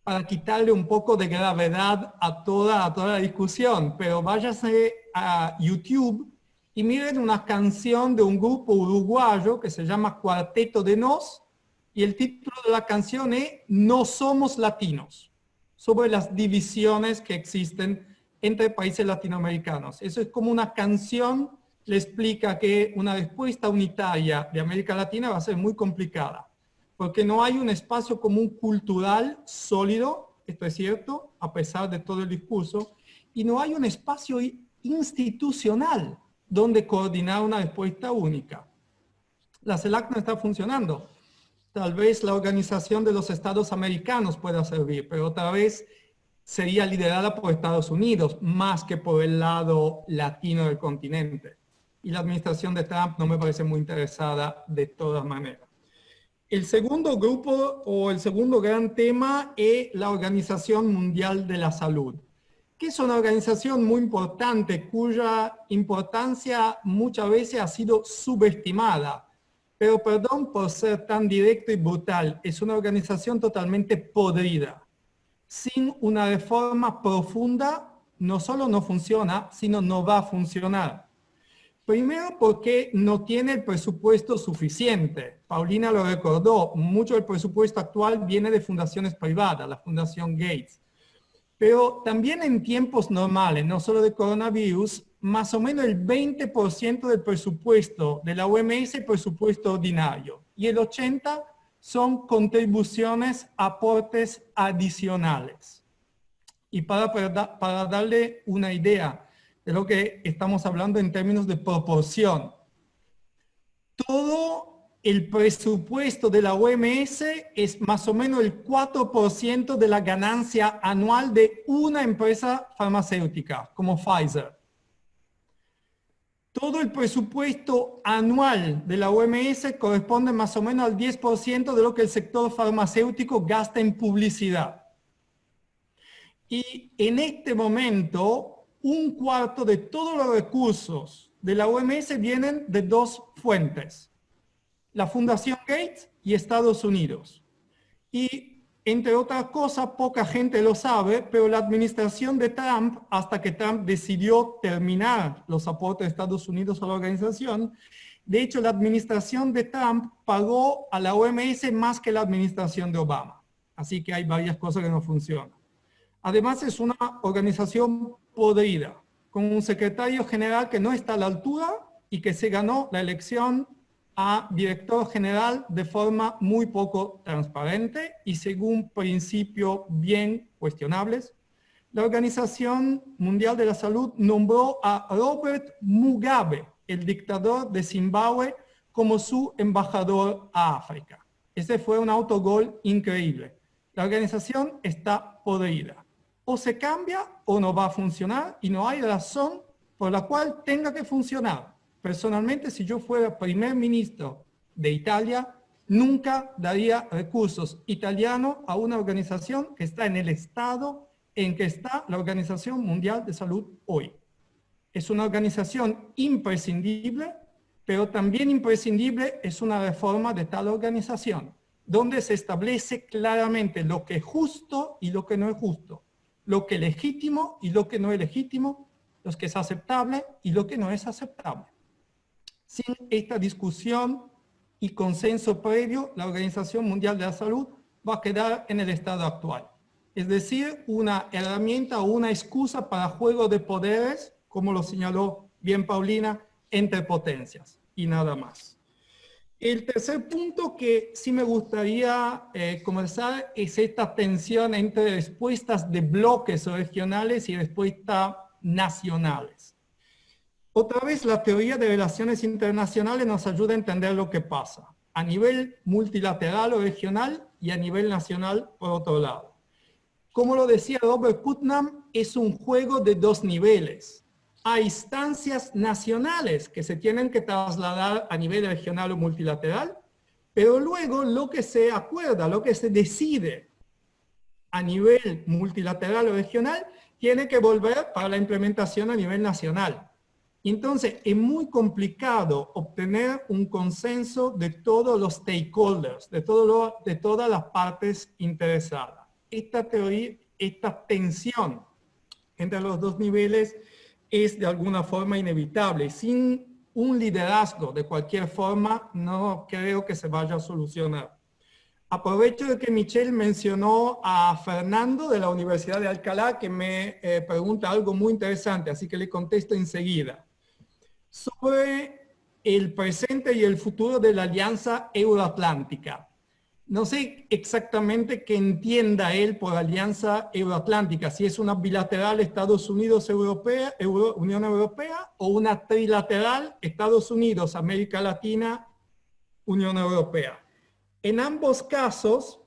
B: para quitarle un poco de gravedad a toda la discusión. Pero váyase a YouTube y miren una canción de un grupo uruguayo que se llama Cuarteto de Nos, y el título de la canción es No somos latinos, sobre las divisiones que existen entre países latinoamericanos. Eso es como una canción, le explica que una respuesta unitaria de América Latina va a ser muy complicada, porque no hay un espacio común cultural sólido, esto es cierto, a pesar de todo el discurso, y no hay un espacio institucional donde coordinar una respuesta única. La CELAC no está funcionando. Tal vez la Organización de los Estados Americanos pueda servir, pero otra vez sería liderada por Estados Unidos, más que por el lado latino del continente. Y la administración de Trump no me parece muy interesada de todas maneras. El segundo grupo o el segundo gran tema es la Organización Mundial de la Salud, que es una organización muy importante cuya importancia muchas veces ha sido subestimada. Pero perdón por ser tan directo y brutal, es una organización totalmente podrida. Sin una reforma profunda, no solo no funciona, sino no va a funcionar. Primero porque no tiene el presupuesto suficiente. Paulina lo recordó, mucho del presupuesto actual viene de fundaciones privadas, la Fundación Gates. Pero también en tiempos normales, no solo de coronavirus, más o menos el 20% del presupuesto de la OMS es presupuesto ordinario y el 80% son contribuciones, aportes adicionales. Y para darle una idea de lo que estamos hablando en términos de proporción, todo el presupuesto de la OMS es más o menos el 4% de la ganancia anual de una empresa farmacéutica, como Pfizer. Todo el presupuesto anual de la OMS corresponde más o menos al 10% de lo que el sector farmacéutico gasta en publicidad. Y en este momento, un cuarto de todos los recursos de la OMS vienen de dos fuentes: la Fundación Gates y Estados Unidos. Y entre otras cosas, poca gente lo sabe, pero la administración de Trump, hasta que Trump decidió terminar los aportes de Estados Unidos a la organización, de hecho la administración de Trump pagó a la OMS más que la administración de Obama. Así que hay varias cosas que no funcionan. Además es una organización podrida, con un secretario general que no está a la altura y que se ganó la elección a director general de forma muy poco transparente y según principios bien cuestionables. La Organización Mundial de la Salud nombró a Robert Mugabe, el dictador de Zimbabue, como su embajador a África. Ese fue un autogol increíble. La organización está podrida. O se cambia o no va a funcionar y no hay razón por la cual tenga que funcionar. Personalmente, si yo fuera primer ministro de Italia, nunca daría recursos italianos a una organización que está en el estado en que está la Organización Mundial de Salud hoy. Es una organización imprescindible, pero también imprescindible es una reforma de tal organización, donde se establece claramente lo que es justo y lo que no es justo, lo que es legítimo y lo que no es legítimo, lo que es aceptable y lo que no es aceptable. Sin esta discusión y consenso previo, la Organización Mundial de la Salud va a quedar en el estado actual. Es decir, una herramienta o una excusa para juego de poderes, como lo señaló bien Paulina, entre potencias y nada más. El tercer punto que sí me gustaría conversar es esta tensión entre respuestas de bloques regionales y respuestas nacionales. Otra vez, la teoría de relaciones internacionales nos ayuda a entender lo que pasa a nivel multilateral o regional y a nivel nacional por otro lado. Como lo decía Robert Putnam, es un juego de dos niveles. Hay instancias nacionales que se tienen que trasladar a nivel regional o multilateral, pero luego lo que se acuerda, lo que se decide a nivel multilateral o regional, tiene que volver para la implementación a nivel nacional. Entonces, es muy complicado obtener un consenso de todos los stakeholders, de todas las partes interesadas. Esta teoría, esta tensión entre los dos niveles es de alguna forma inevitable. Sin un liderazgo de cualquier forma, no creo que se vaya a solucionar. Aprovecho de que Michelle mencionó a Fernando de la Universidad de Alcalá, que me pregunta algo muy interesante, así que le contesto enseguida. Sobre el presente y el futuro de la Alianza Euroatlántica. No sé exactamente qué entienda él por Alianza Euroatlántica, si es una bilateral Estados Unidos-Europea, Unión Europea, o una trilateral Estados Unidos, América Latina, Unión Europea. En ambos casos,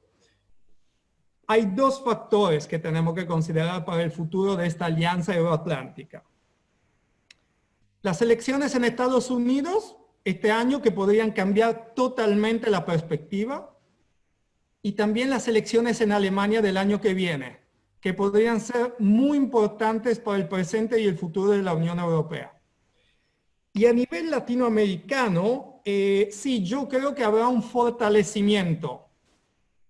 B: hay dos factores que tenemos que considerar para el futuro de esta Alianza Euroatlántica. Las elecciones en Estados Unidos este año, que podrían cambiar totalmente la perspectiva, y también las elecciones en Alemania del año que viene, que podrían ser muy importantes para el presente y el futuro de la Unión Europea. Y a nivel latinoamericano, sí, yo creo que habrá un fortalecimiento.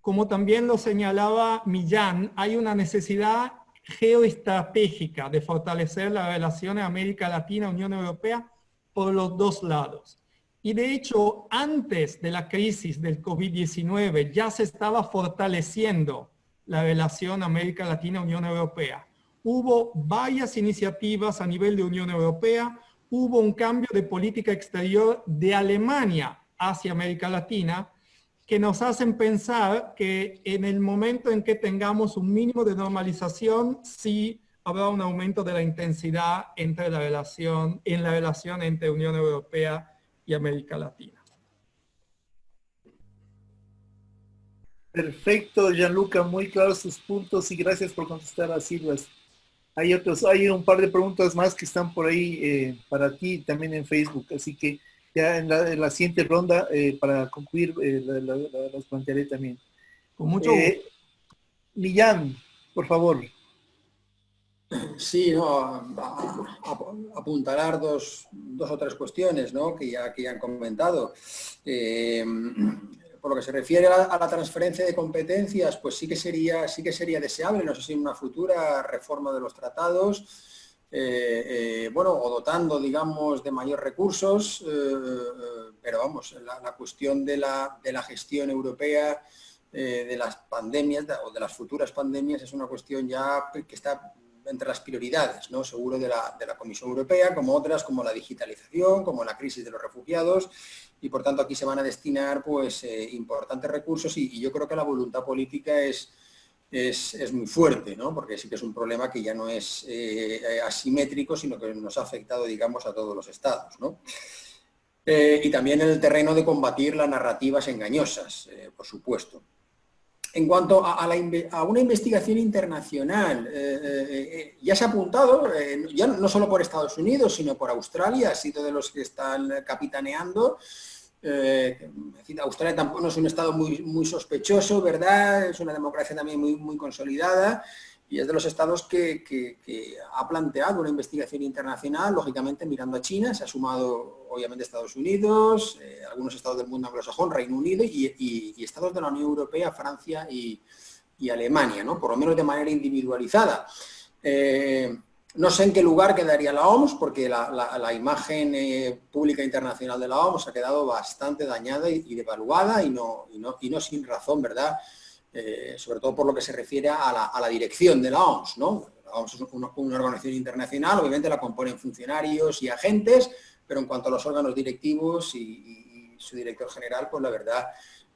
B: Como también lo señalaba Millán, hay una necesidad geoestratégica de fortalecer las relaciones América Latina, Unión Europea, por los dos lados. Y de hecho, antes de la crisis del COVID-19 ya se estaba fortaleciendo la relación América Latina, Unión Europea. Hubo varias iniciativas a nivel de Unión Europea, hubo un cambio de política exterior de Alemania hacia América Latina, que nos hacen pensar que en el momento en que tengamos un mínimo de normalización, sí habrá un aumento de la intensidad en la relación entre Unión Europea y América Latina.
A: Perfecto, Gianluca, muy claros sus puntos y gracias por contestar así. Hay un par de preguntas más que están por ahí para ti también en Facebook, así que ya en la siguiente ronda, para concluir, las plantearé también.
B: Con mucho gusto.
A: Millán, por favor.
C: Sí, no, apuntalar dos o tres cuestiones, ¿no?, que ya han comentado. Por lo que se refiere a la transferencia de competencias, pues sí que sería deseable, no sé si en una futura reforma de los tratados, bueno, o dotando, digamos, de mayores recursos, pero vamos, la cuestión de la gestión europea de las pandemias o de las futuras pandemias es una cuestión ya que está entre las prioridades, ¿no?, seguro de la Comisión Europea, como otras, como la digitalización, como la crisis de los refugiados, y por tanto aquí se van a destinar pues importantes recursos y yo creo que la voluntad política es muy fuerte, ¿no?, porque sí que es un problema que ya no es asimétrico, sino que nos ha afectado, digamos, a todos los estados, ¿no? Y también en el terreno de combatir las narrativas engañosas, por supuesto. En cuanto a una investigación internacional, ya se ha apuntado, ya no solo por Estados Unidos, sino por Australia, ha sido de los que están capitaneando. Australia tampoco no es un estado muy sospechoso, ¿verdad? Es una democracia también muy consolidada y es de los estados que ha planteado una investigación internacional, lógicamente mirando a China. Se ha sumado obviamente Estados Unidos, algunos estados del mundo anglosajón, Reino Unido y estados de la Unión Europea, Francia y Alemania, ¿no?, por lo menos de manera individualizada. No sé en qué lugar quedaría la OMS, porque la imagen pública internacional de la OMS ha quedado bastante dañada y devaluada y no sin razón, ¿verdad? Sobre todo por lo que se refiere a la dirección de la OMS, ¿no? La OMS es una organización internacional, obviamente la componen funcionarios y agentes, pero en cuanto a los órganos directivos y su director general, pues la verdad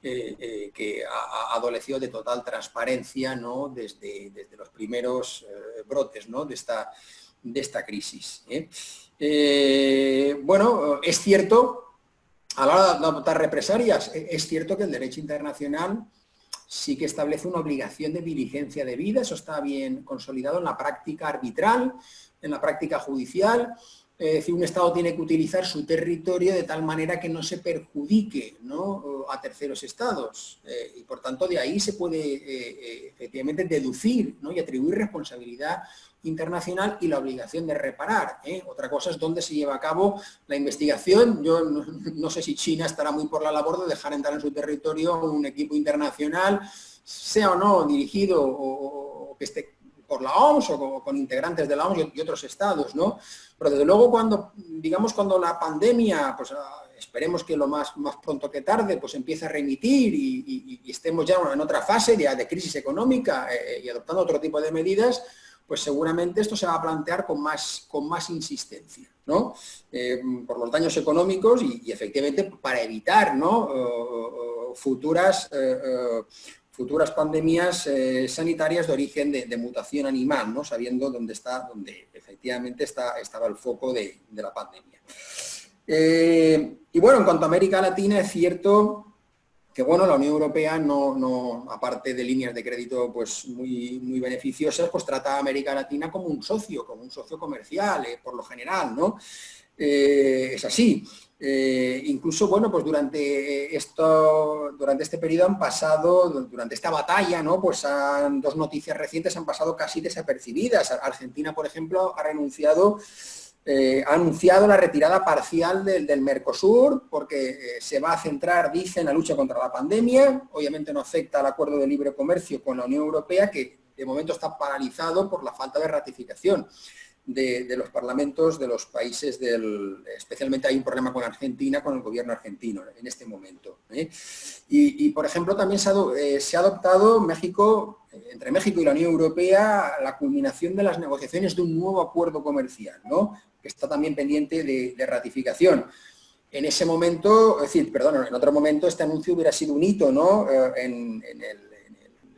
C: que ha adolecido de total transparencia, ¿no?, desde los primeros brotes, ¿no?, de esta crisis. Bueno, es cierto, a la hora de adoptar represalias, es cierto que el derecho internacional sí que establece una obligación de diligencia debida, eso está bien consolidado en la práctica arbitral, en la práctica judicial. Es decir, un Estado tiene que utilizar su territorio de tal manera que no se perjudique, ¿no?, a terceros Estados. Y por tanto de ahí se puede efectivamente deducir, ¿no?, y atribuir responsabilidad internacional y la obligación de reparar. Otra cosa es dónde se lleva a cabo la investigación. Yo no sé si China estará muy por la labor de dejar entrar en su territorio un equipo internacional, sea o no dirigido o que esté por la OMS o con integrantes de la OMS y otros estados, ¿no? Pero desde luego cuando la pandemia, pues esperemos que lo más pronto que tarde, pues empiece a remitir y estemos ya en otra fase de crisis económica y adoptando otro tipo de medidas, pues seguramente esto se va a plantear con más insistencia, ¿no? Por los daños económicos y efectivamente para evitar, ¿no?, futuras pandemias sanitarias de origen de mutación animal, ¿no?, sabiendo dónde efectivamente estaba el foco de la pandemia. Y bueno, en cuanto a América Latina, es cierto que bueno, la Unión Europea no aparte de líneas de crédito pues muy beneficiosas, pues trata a América Latina como un socio comercial, por lo general, ¿no? Es así. Incluso, bueno, pues durante este periodo han pasado, durante esta batalla, ¿no?, pues dos noticias recientes han pasado casi desapercibidas. Argentina, por ejemplo, ha anunciado la retirada parcial del Mercosur porque se va a centrar, dice, en la lucha contra la pandemia. Obviamente no afecta al acuerdo de libre comercio con la Unión Europea, que de momento está paralizado por la falta de ratificación de los parlamentos de los países especialmente hay un problema con Argentina, con el gobierno argentino en este momento. Y por ejemplo, también se ha adoptado entre México y la Unión Europea la culminación de las negociaciones de un nuevo acuerdo comercial, ¿no?, que está también pendiente de ratificación. En ese momento, en otro momento este anuncio hubiera sido un hito, ¿no?, en el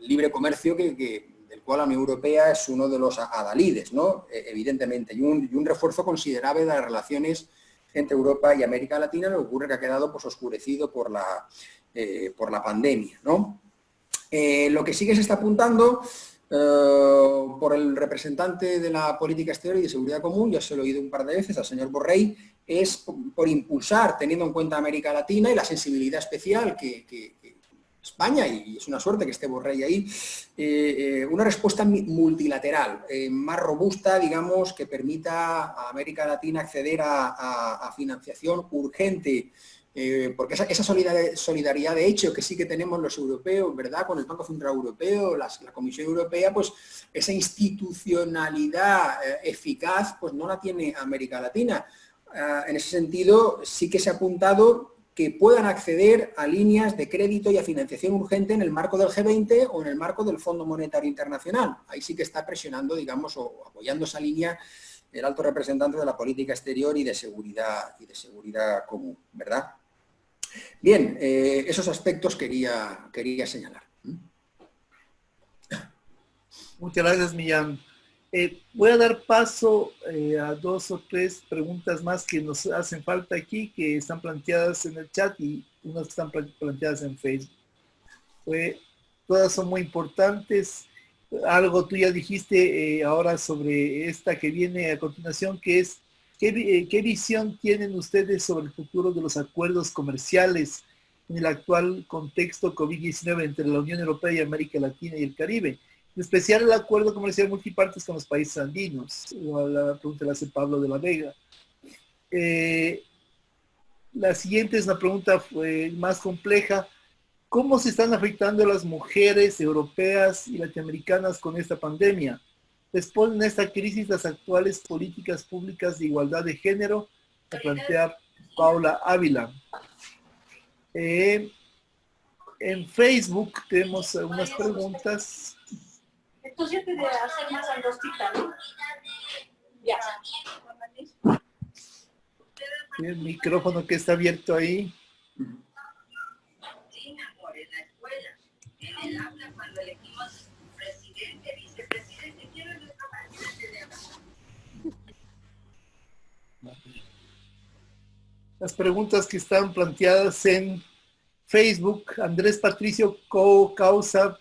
C: libre comercio del cual la Unión Europea es uno de los adalides, ¿no?, evidentemente, y un refuerzo considerable de las relaciones entre Europa y América Latina. Lo que ocurre que ha quedado pues oscurecido por la pandemia, ¿no? Lo que sí que se está apuntando por el representante de la política exterior y de seguridad común, ya se lo he oído un par de veces al señor Borrell, es por impulsar, teniendo en cuenta América Latina y la sensibilidad especial que España, y es una suerte que esté Borrell ahí, una respuesta multilateral, más robusta, digamos, que permita a América Latina acceder a financiación urgente, porque esa solidaridad de hecho que sí que tenemos los europeos, ¿verdad? Con el Banco Central Europeo, la Comisión Europea, pues esa institucionalidad eficaz, pues no la tiene América Latina. En ese sentido, sí que se ha apuntado que puedan acceder a líneas de crédito y a financiación urgente en el marco del G20 o en el marco del Fondo Monetario Internacional. Ahí sí que está presionando, digamos, o apoyando esa línea el alto representante de la política exterior y de seguridad común, ¿verdad? Bien, esos aspectos quería señalar.
A: Muchas gracias, Millán. Voy a dar paso a 2 o 3 preguntas más que nos hacen falta aquí, que están planteadas en el chat y unas que están planteadas en Facebook. Todas son muy importantes. Algo tú ya dijiste ahora sobre esta que viene a continuación, que es ¿qué visión tienen ustedes sobre el futuro de los acuerdos comerciales en el actual contexto COVID-19 entre la Unión Europea y América Latina y el Caribe? En especial el acuerdo comercial multipartes con los países andinos. La pregunta la hace Pablo de la Vega. La siguiente es una pregunta más compleja. ¿Cómo se están afectando las mujeres europeas y latinoamericanas con esta pandemia? ¿Responden a esta crisis las actuales políticas públicas de igualdad de género? A plantear Paula Ávila. En Facebook tenemos algunas preguntas.
E: Entonces te debe hacer más angostita, ¿no? Ya.
A: El micrófono que está abierto ahí.
E: En la escuela, en el aula, cuando elegimos presidente, vicepresidente, quiero nuestro presidente de ahora.
A: Las preguntas que están planteadas en Facebook, Andrés Patricio Causa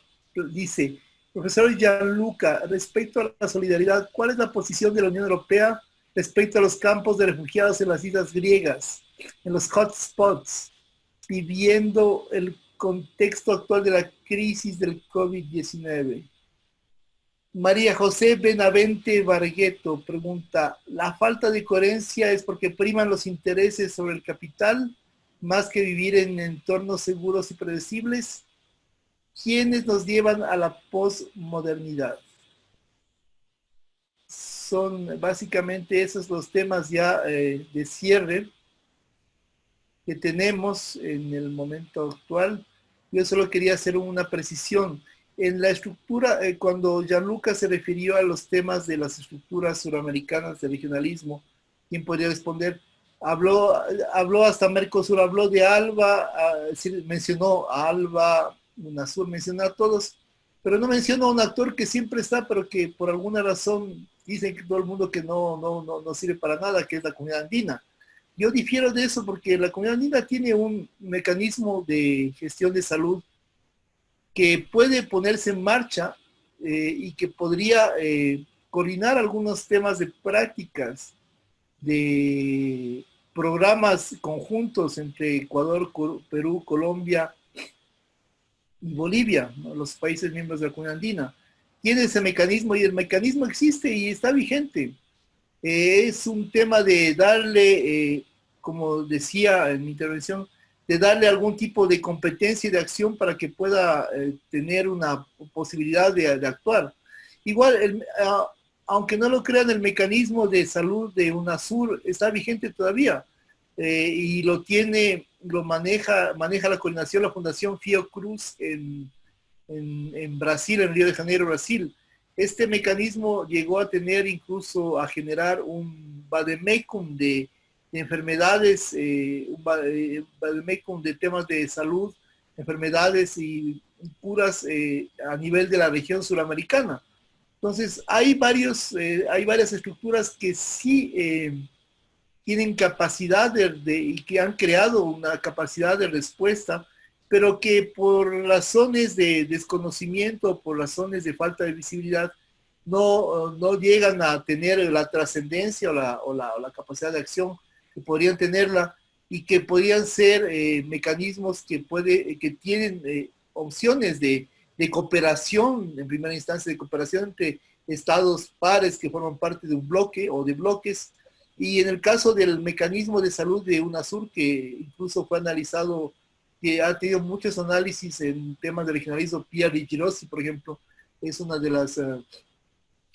A: dice: profesor Gianluca, respecto a la solidaridad, ¿cuál es la posición de la Unión Europea respecto a los campos de refugiados en las islas griegas, en los hotspots, viviendo el contexto actual de la crisis del COVID-19? María José Benavente Bargueto pregunta: ¿la falta de coherencia es porque priman los intereses sobre el capital más que vivir en entornos seguros y predecibles? ¿Quiénes nos llevan a la posmodernidad? Son básicamente esos los temas ya de cierre que tenemos en el momento actual. Yo solo quería hacer una precisión. En la estructura, cuando Gianluca se refirió a los temas de las estructuras suramericanas de regionalismo, ¿quién podría responder? Habló hasta Mercosur, habló de ALBA, mencionó a ALBA, UNASUR, mencionó a todos, pero no mencionó a un actor que siempre está, pero que por alguna razón dicen que todo el mundo que no sirve para nada, que es la Comunidad Andina. Yo difiero de eso porque la Comunidad Andina tiene un mecanismo de gestión de salud que puede ponerse en marcha y que podría coordinar algunos temas de prácticas, de programas conjuntos entre Ecuador, Perú, Colombia y Bolivia, ¿no? Los países miembros de la Comunidad Andina. Tiene ese mecanismo y el mecanismo existe y está vigente. Es un tema de darle, como decía en mi intervención, de darle algún tipo de competencia y de acción para que pueda tener una posibilidad de actuar. Igual, aunque no lo crean, el mecanismo de salud de UNASUR está vigente todavía y lo maneja la coordinación, la Fundación Fiocruz en Brasil, en Río de Janeiro, Brasil. Este mecanismo llegó a generar un vademecum de enfermedades, un vademecum de temas de salud, enfermedades y curas a nivel de la región suramericana. Entonces, hay varias estructuras que sí tienen capacidad y que han creado una capacidad de respuesta pero que por razones de desconocimiento, por razones de falta de visibilidad, no llegan a tener la trascendencia o la capacidad de acción que podrían tenerla, y que podrían ser mecanismos que tienen opciones de cooperación, en primera instancia, de cooperación entre estados pares que forman parte de un bloque o de bloques. Y en el caso del mecanismo de salud de UNASUR, que incluso fue analizado, que ha tenido muchos análisis en temas de regionalismo, Pia Rigirosi, por ejemplo, es una de las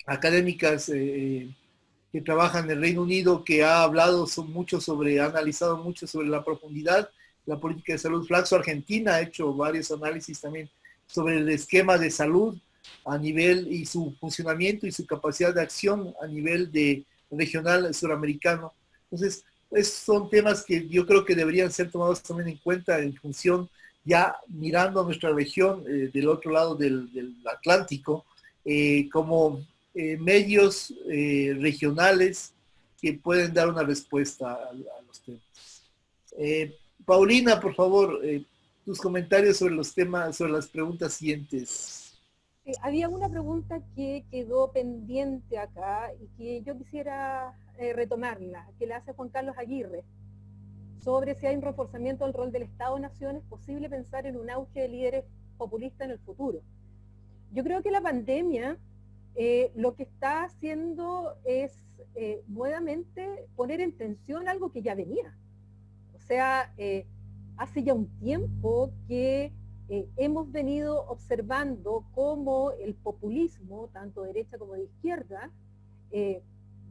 A: académicas que trabaja en el Reino Unido, que ha hablado ha analizado mucho sobre la profundidad, la política de salud. Flaxo Argentina ha hecho varios análisis también sobre el esquema de salud a nivel y su funcionamiento y su capacidad de acción a nivel de regional suramericano. Entonces, son temas que yo creo que deberían ser tomados también en cuenta en función, ya mirando a nuestra región del otro lado del Atlántico, como medios regionales que pueden dar una respuesta a los temas. Paulina, por favor, tus comentarios sobre los temas, sobre las preguntas siguientes.
D: Había una pregunta que quedó pendiente acá y que yo quisiera retomarla, que la hace Juan Carlos Aguirre, sobre si hay un reforzamiento del rol del Estado-Nación, es posible pensar en un auge de líderes populistas en el futuro. Yo creo que la pandemia lo que está haciendo es nuevamente poner en tensión algo que ya venía. O sea, hace ya un tiempo que hemos venido observando cómo el populismo, tanto de derecha como de izquierda,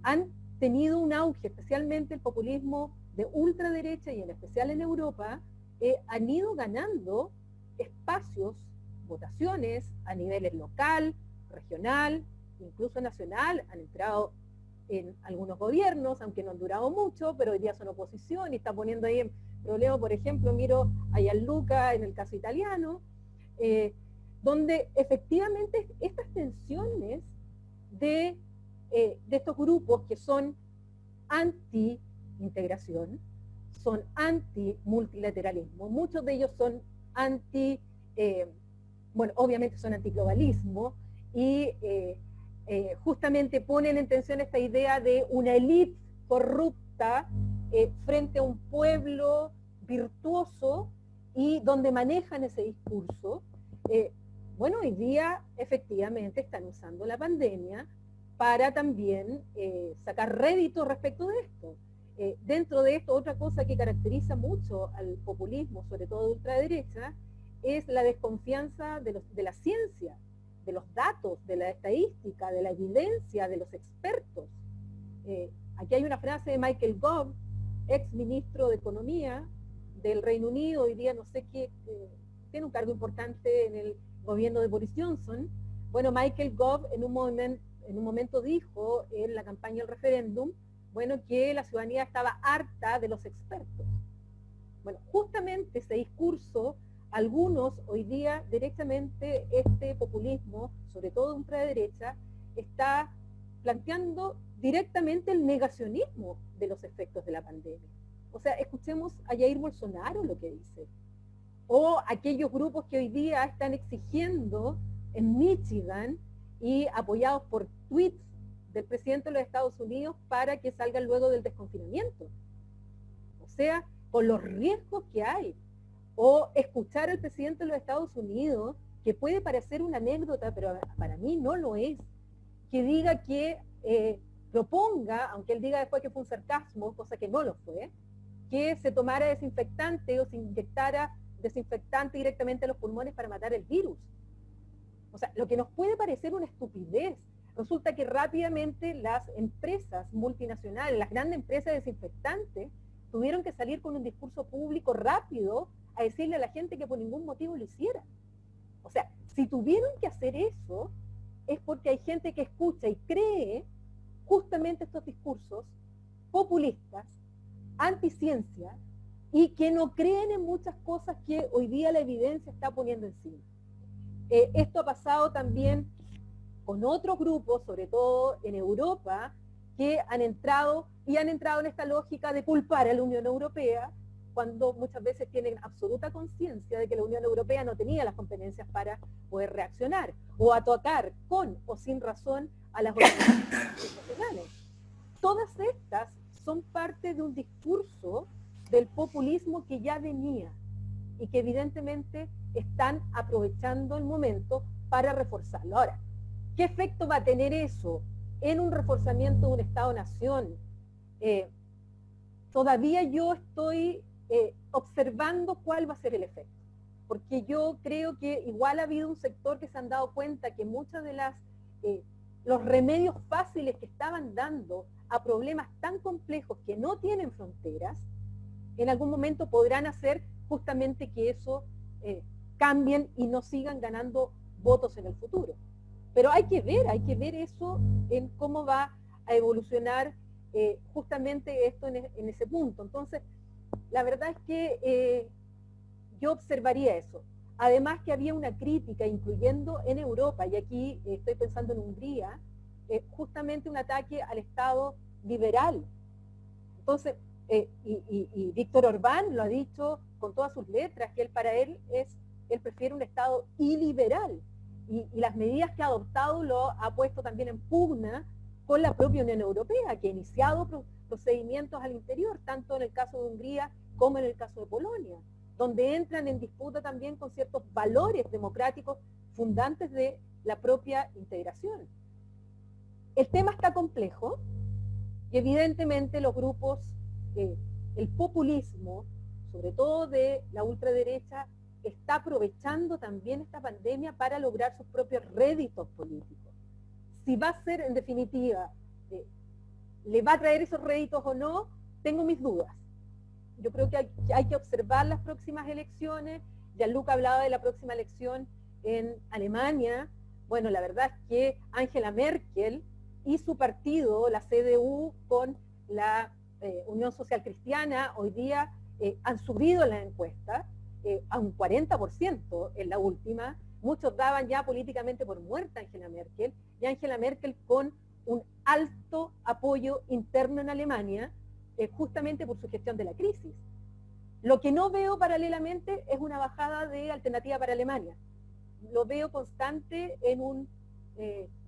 D: han tenido un auge, especialmente el populismo de ultraderecha y en especial en Europa, han ido ganando espacios, votaciones a niveles local, regional, incluso nacional, han entrado en algunos gobiernos, aunque no han durado mucho, pero hoy día son oposición y está poniendo ahí en problema, por ejemplo, miro a Gianluca en el caso italiano, donde efectivamente estas tensiones de estos grupos que son anti-integración, son anti-multilateralismo, muchos de ellos son bueno, obviamente son antiglobalismo, y justamente ponen en tensión esta idea de una élite corrupta frente a un pueblo virtuoso y donde manejan ese discurso. Bueno, hoy día efectivamente están usando la pandemia para también sacar rédito respecto de esto. Dentro de esto, otra cosa que caracteriza mucho al populismo, sobre todo de ultraderecha, es la desconfianza de la ciencia, de los datos, de la estadística, de la evidencia, de los expertos. Aquí hay una frase de Michael Gove, ex ministro de Economía del Reino Unido, hoy día no sé qué, tiene un cargo importante en el gobierno de Boris Johnson. Bueno, Michael Gove en un momento dijo en la campaña del referéndum, bueno, que la ciudadanía estaba harta de los expertos. Bueno, justamente ese discurso, algunos hoy día directamente este populismo, sobre todo de ultraderecha, está planteando directamente el negacionismo de los efectos de la pandemia. O sea, escuchemos a Jair Bolsonaro lo que dice. O aquellos grupos que hoy día están exigiendo en Michigan y apoyados por tweets del presidente de los Estados Unidos para que salgan luego del desconfinamiento. O sea, con los riesgos que hay. O escuchar al presidente de los Estados Unidos, que puede parecer una anécdota, pero para mí no lo es, que diga que proponga, aunque él diga después que fue un sarcasmo, cosa que no lo fue, que se tomara desinfectante o se inyectara desinfectante directamente a los pulmones para matar el virus. O sea, lo que nos puede parecer una estupidez, resulta que rápidamente las empresas multinacionales, las grandes empresas de desinfectantes, tuvieron que salir con un discurso público rápido a decirle a la gente que por ningún motivo lo hiciera. O sea, si tuvieron que hacer eso, es porque hay gente que escucha y cree justamente estos discursos populistas, anticiencia, y que no creen en muchas cosas que hoy día la evidencia está poniendo encima. Esto ha pasado también con otros grupos, sobre todo en Europa, que han entrado en esta lógica de culpar a la Unión Europea cuando muchas veces tienen absoluta conciencia de que la Unión Europea no tenía las competencias para poder reaccionar o atacar con o sin razón a las organizaciones nacionales. Todas estas son parte de un discurso del populismo que ya venía y que evidentemente están aprovechando el momento para reforzarlo. Ahora, ¿qué efecto va a tener eso en un reforzamiento de un Estado-nación? Todavía yo estoy observando cuál va a ser el efecto, porque yo creo que igual ha habido un sector que se han dado cuenta que muchos de los remedios fáciles que estaban dando a problemas tan complejos que no tienen fronteras, en algún momento podrán hacer justamente que eso cambien y no sigan ganando votos en el futuro. Pero hay que ver eso en cómo va a evolucionar justamente esto en ese punto. Entonces, la verdad es que yo observaría eso. Además que había una crítica, incluyendo en Europa, y aquí estoy pensando en Hungría, justamente un ataque al Estado liberal. Entonces, y Víctor Orbán lo ha dicho con todas sus letras, que él prefiere un Estado iliberal. Y las medidas que ha adoptado lo ha puesto también en pugna con la propia Unión Europea, que ha iniciado procedimientos al interior, tanto en el caso de Hungría como en el caso de Polonia, donde entran en disputa también con ciertos valores democráticos fundantes de la propia integración. El tema está complejo y evidentemente los grupos, el populismo, sobre todo de la ultraderecha, está aprovechando también esta pandemia para lograr sus propios réditos políticos. Si va a ser, en definitiva, le va a traer esos réditos o no, tengo mis dudas. Yo creo que hay que observar las próximas elecciones. Gianluca hablaba de la próxima elección en Alemania. Bueno, la verdad es que Angela Merkel y su partido, la CDU, con la Unión Social Cristiana, hoy día han subido en las encuestas a un 40% en la última. Muchos daban ya políticamente por muerta a Angela Merkel, y Angela Merkel con un alto apoyo interno en Alemania, justamente por su gestión de la crisis. Lo que no veo paralelamente es una bajada de Alternativa para Alemania. Lo veo constante en un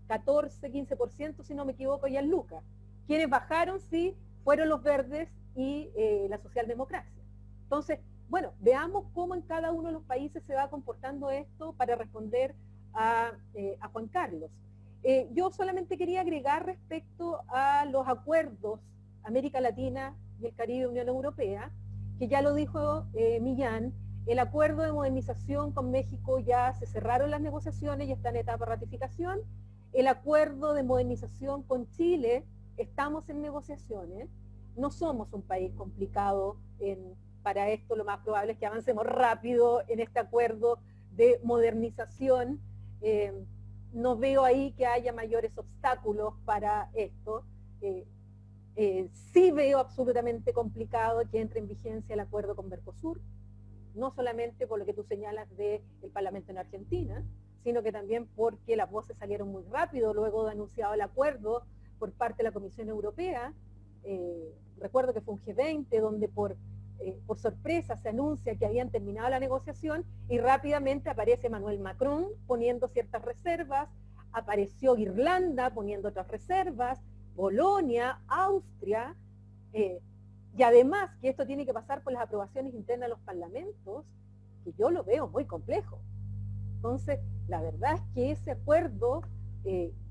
D: 14-15%, si no me equivoco, Gianluca. Quienes bajaron, sí, fueron los verdes y la socialdemocracia. Entonces, bueno, veamos cómo en cada uno de los países se va comportando esto para responder a Juan Carlos. Yo solamente quería agregar respecto a los acuerdos América Latina y el Caribe, Unión Europea, que ya lo dijo Millán, el acuerdo de modernización con México ya se cerraron las negociaciones y está en etapa de ratificación. El acuerdo de modernización con Chile, estamos en negociaciones. No somos un país complicado para esto, lo más probable es que avancemos rápido en este acuerdo de modernización. No veo ahí que haya mayores obstáculos para esto. Sí veo absolutamente complicado que entre en vigencia el acuerdo con Mercosur, no solamente por lo que tú señalas del Parlamento en Argentina, sino que también porque las voces salieron muy rápido luego de anunciado el acuerdo por parte de la Comisión Europea. Recuerdo que fue un G20 donde por sorpresa se anuncia que habían terminado la negociación y rápidamente aparece Emmanuel Macron poniendo ciertas reservas, apareció Irlanda poniendo otras reservas, Polonia, Austria, y además que esto tiene que pasar por las aprobaciones internas de los parlamentos, que yo lo veo muy complejo. Entonces, la verdad es que ese acuerdo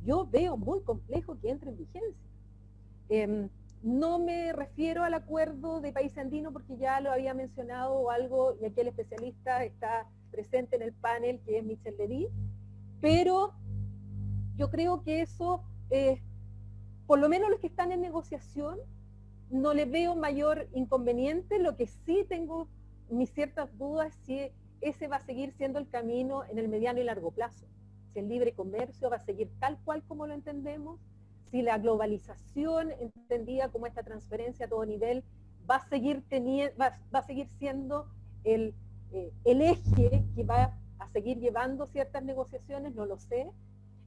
D: yo veo muy complejo que entre en vigencia. No me refiero al acuerdo de país andino porque ya lo había mencionado o algo, y aquí el especialista está presente en el panel, que es Michel Levy, pero yo creo que eso, por lo menos los que están en negociación, no le veo mayor inconveniente. Lo que sí tengo mis ciertas dudas es si ese va a seguir siendo el camino en el mediano y largo plazo. Si el libre comercio va a seguir tal cual como lo entendemos, si la globalización, entendida como esta transferencia a todo nivel, va a seguir siendo el eje que va a seguir llevando ciertas negociaciones, no lo sé.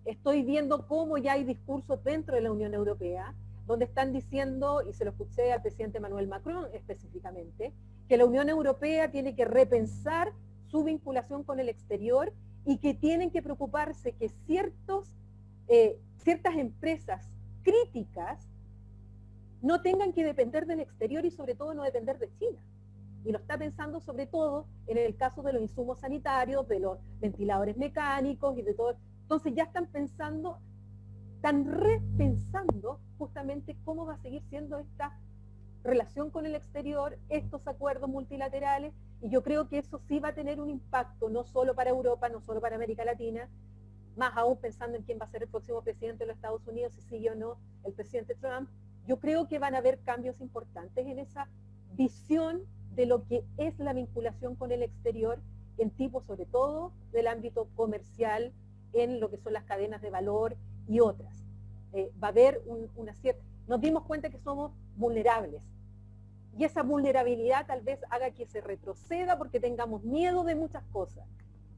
D: Estoy viendo cómo ya hay discursos dentro de la Unión Europea, donde están diciendo, y se lo escuché al presidente Emmanuel Macron específicamente, que la Unión Europea tiene que repensar su vinculación con el exterior y que tienen que preocuparse que ciertas empresas críticas no tengan que depender del exterior y sobre todo no depender de China. Y lo está pensando sobre todo en el caso de los insumos sanitarios, de los ventiladores mecánicos y de todo. Entonces ya están repensando justamente cómo va a seguir siendo esta relación con el exterior, estos acuerdos multilaterales, y yo creo que eso sí va a tener un impacto no solo para Europa, no solo para América Latina, más aún pensando en quién va a ser el próximo presidente de los Estados Unidos, si sigue o no el presidente Trump. Yo creo que van a haber cambios importantes en esa visión de lo que es la vinculación con el exterior, en tipo sobre todo del ámbito comercial, en lo que son las cadenas de valor y otras. Va a haber una cierta... Nos dimos cuenta que somos vulnerables, y esa vulnerabilidad tal vez haga que se retroceda porque tengamos miedo de muchas cosas,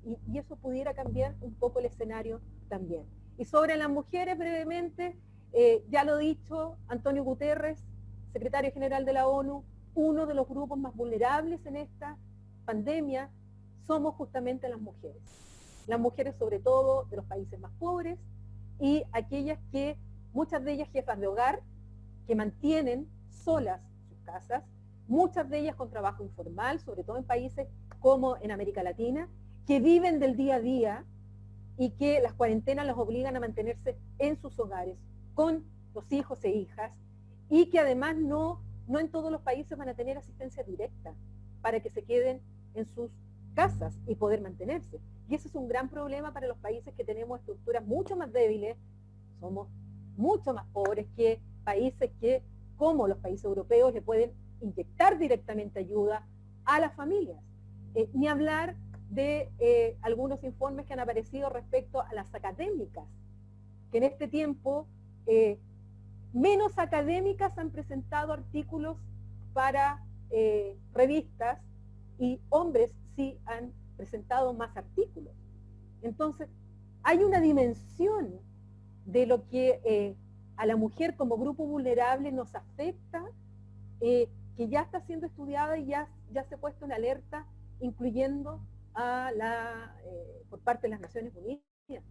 D: y eso pudiera cambiar un poco el escenario también. Y sobre las mujeres, brevemente, ya lo he dicho, Antonio Guterres, secretario general de la ONU, uno de los grupos más vulnerables en esta pandemia somos justamente las mujeres sobre todo de los países más pobres, y aquellas que, muchas de ellas jefas de hogar, que mantienen solas sus casas, muchas de ellas con trabajo informal, sobre todo en países como en América Latina, que viven del día a día y que las cuarentenas las obligan a mantenerse en sus hogares con los hijos e hijas, y que además no en todos los países van a tener asistencia directa para que se queden en sus casas y poder mantenerse. Y ese es un gran problema para los países que tenemos estructuras mucho más débiles, somos mucho más pobres que países que, como los países europeos, le pueden inyectar directamente ayuda a las familias. Ni hablar de algunos informes que han aparecido respecto a las académicas, que en este tiempo menos académicas han presentado artículos para revistas, y hombres sí han presentado más artículos. Entonces, hay una dimensión de lo que a la mujer como grupo vulnerable nos afecta, que ya está siendo estudiada y ya se ha puesto en alerta, incluyendo por parte de las Naciones Unidas.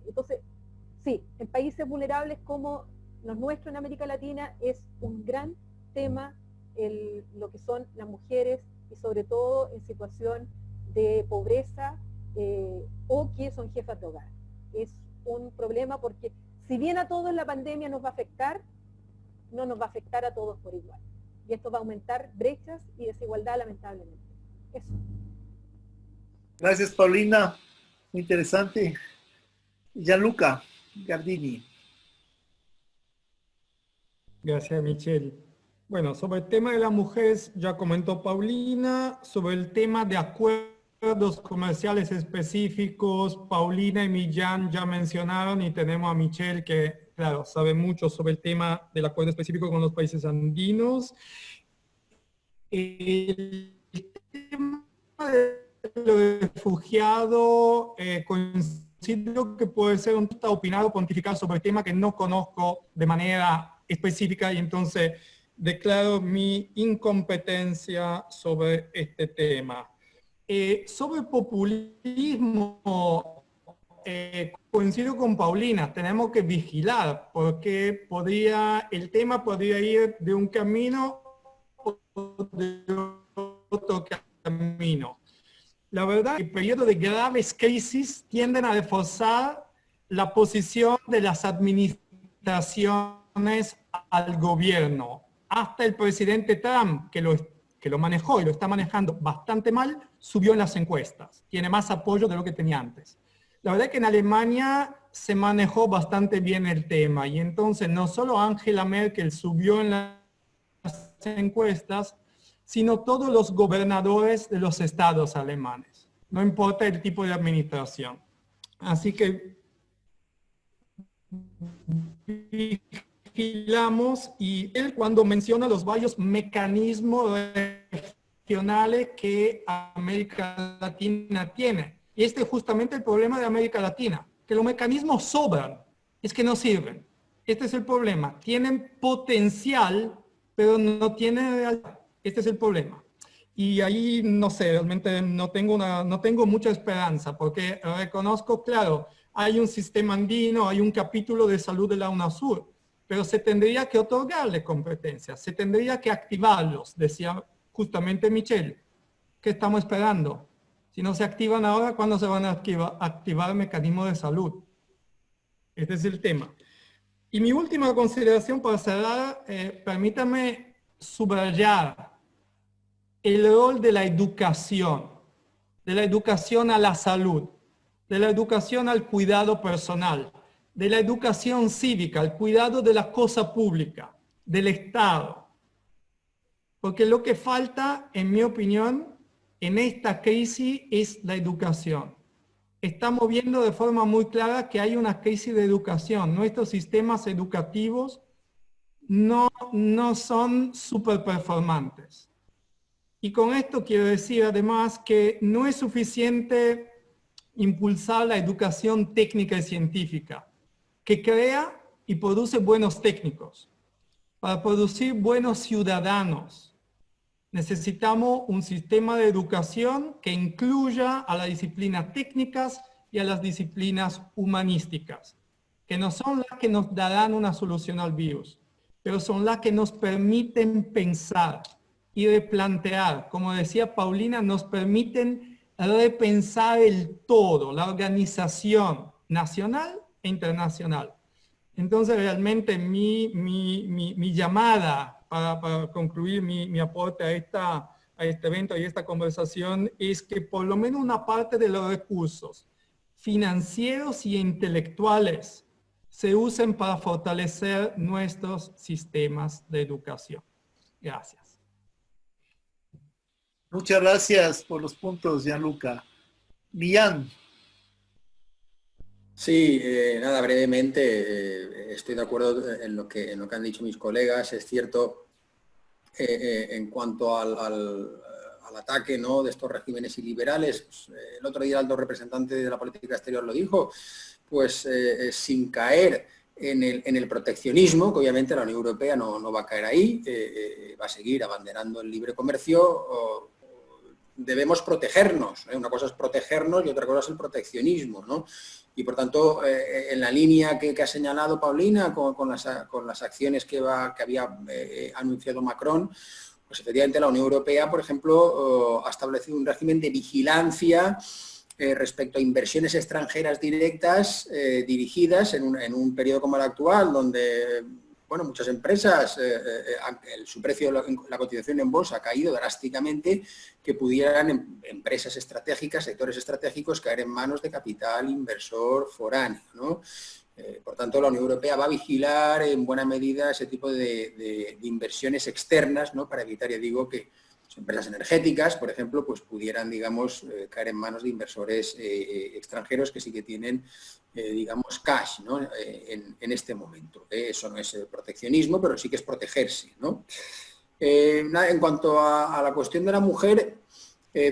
D: Entonces, sí, en países vulnerables como los nuestros en América Latina es un gran tema lo que son las mujeres, y sobre todo en situación de pobreza o que son jefas de hogar. Es un problema porque si bien a todos la pandemia nos va a afectar, no nos va a afectar a todos por igual. Y esto va a aumentar brechas y desigualdad, lamentablemente. Eso.
A: Gracias, Paulina. Muy interesante. Gianluca Gardini.
B: Gracias, Michelle. Bueno, sobre el tema de las mujeres ya comentó Paulina. Sobre el tema de acuerdos comerciales específicos, Paulina y Millán ya mencionaron, y tenemos a Michelle que, claro, sabe mucho sobre el tema del acuerdo específico con los países andinos. El tema de los refugiados, considero que puede ser un opinado pontificar sobre el tema que no conozco de manera específica, y entonces declaro mi incompetencia sobre este tema. Sobre populismo, coincido con Paulina, tenemos que vigilar, porque el tema podría ir de un camino o de otro camino. La verdad, el periodo de graves crisis tienden a reforzar la posición de las administraciones al gobierno. Hasta el presidente Trump, que lo manejó y lo está manejando bastante mal, subió en las encuestas. Tiene más apoyo de lo que tenía antes. La verdad es que en Alemania se manejó bastante bien el tema, y entonces no solo Angela Merkel subió en las encuestas, sino todos los gobernadores de los estados alemanes. No importa el tipo de administración. Así que vigilamos, y él cuando menciona los varios mecanismos regionales que América Latina tiene. Y este es justamente el problema de América Latina, que los mecanismos sobran, es que no sirven. Este es el problema. Tienen potencial, pero no tienen realidad. Este es el problema. Y ahí, no sé, realmente no tengo mucha esperanza, porque reconozco, claro, hay un sistema andino, hay un capítulo de salud de la UNASUR, pero se tendría que otorgarle competencias, se tendría que activarlos, decía justamente Michelle. ¿Qué estamos esperando? Si no se activan ahora, ¿cuándo se van a activar mecanismos de salud? Este es el tema. Y mi última consideración para cerrar, permítame subrayar el rol de la educación a la salud, de la educación al cuidado personal, de la educación cívica, al cuidado de la cosa pública, del Estado. Porque lo que falta, en mi opinión, en esta crisis es la educación. Estamos viendo de forma muy clara que hay una crisis de educación. Nuestros sistemas educativos no son súper performantes. Y con esto quiero decir además que no es suficiente impulsar la educación técnica y científica, que crea y produce buenos técnicos. Para producir buenos ciudadanos, necesitamos un sistema de educación que incluya a las disciplinas técnicas y a las disciplinas humanísticas, que no son las que nos darán una solución al virus, pero son las que nos permiten pensar y replantear. Como decía Paulina, nos permiten repensar el todo, la organización nacional e internacional. Entonces, realmente mi llamada para concluir mi aporte a este evento y esta conversación es que por lo menos una parte de los recursos financieros y intelectuales se usen para fortalecer nuestros sistemas de educación. Gracias.
A: Muchas gracias por los puntos, Gianluca. Millán.
C: Sí, nada, brevemente, estoy de acuerdo en lo que han dicho mis colegas. Es cierto, en cuanto al ataque, ¿no?, de estos regímenes iliberales, pues, el otro día el alto representante de la política exterior lo dijo, pues sin caer en el proteccionismo, que obviamente la Unión Europea no va a caer ahí, va a seguir abanderando el libre comercio. Debemos protegernos, una cosa es protegernos y otra cosa es el proteccionismo, ¿no? Y por tanto, en la línea que ha señalado Paulina con las acciones que había anunciado Macron, pues efectivamente la Unión Europea, por ejemplo, ha establecido un régimen de vigilancia respecto a inversiones extranjeras directas dirigidas en un periodo como el actual, donde bueno, muchas empresas, su precio, la cotización en bolsa ha caído drásticamente, que pudieran empresas estratégicas, sectores estratégicos, caer en manos de capital inversor foráneo, ¿no? Por tanto, la Unión Europea va a vigilar en buena medida ese tipo de inversiones externas, ¿no?, para evitar, ya digo, que empresas energéticas, por ejemplo, pues pudieran, digamos, caer en manos de inversores extranjeros que sí que tienen, digamos, cash, ¿no?, en este momento. Eso no es proteccionismo, pero sí que es protegerse, ¿no? En cuanto a la cuestión de la mujer,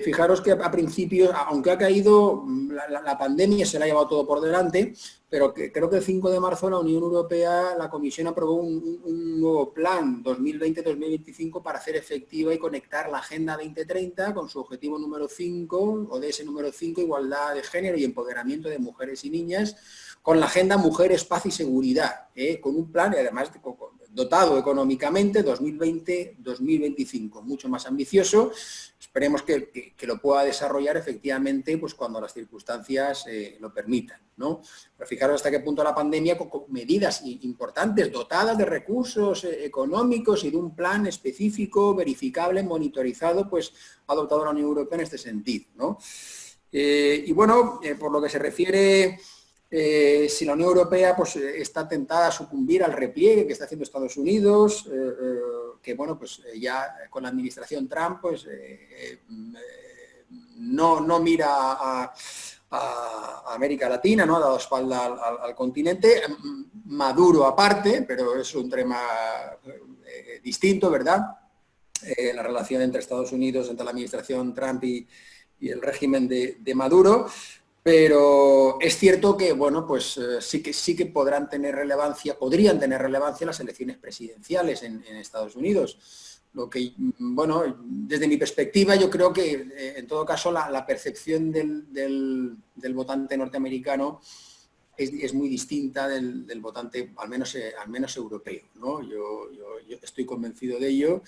C: fijaros que a principios, aunque ha caído, la pandemia se la ha llevado todo por delante, pero creo que el 5 de marzo la Unión Europea, la Comisión aprobó un nuevo plan 2020-2025 para hacer efectiva y conectar la Agenda 2030 con su objetivo número 5, ODS número 5, igualdad de género y empoderamiento de mujeres y niñas, con la Agenda Mujeres, Paz y Seguridad, con un plan, y además dotado económicamente, 2020-2025, mucho más ambicioso. Esperemos que lo pueda desarrollar efectivamente pues cuando las circunstancias lo permitan, ¿no? Pero fijaros hasta qué punto la pandemia, con medidas importantes, dotadas de recursos económicos y de un plan específico, verificable, monitorizado, pues ha adoptado la Unión Europea en este sentido, ¿no? Y bueno, por lo que se refiere, si la Unión Europea pues está tentada a sucumbir al repliegue que está haciendo Estados Unidos, que bueno, pues ya con la administración Trump pues no mira a América Latina, ¿no?, ha dado espalda al continente, Maduro aparte, pero es un tema distinto, ¿verdad? La relación entre Estados Unidos, entre la administración Trump y el régimen de Maduro. Pero es cierto que, bueno, pues sí que podrían tener relevancia las elecciones presidenciales en Estados Unidos, Lo que, bueno, desde mi perspectiva, yo creo que en todo caso la percepción del votante norteamericano es muy distinta del votante, al menos europeo, ¿no? Yo estoy convencido de ello.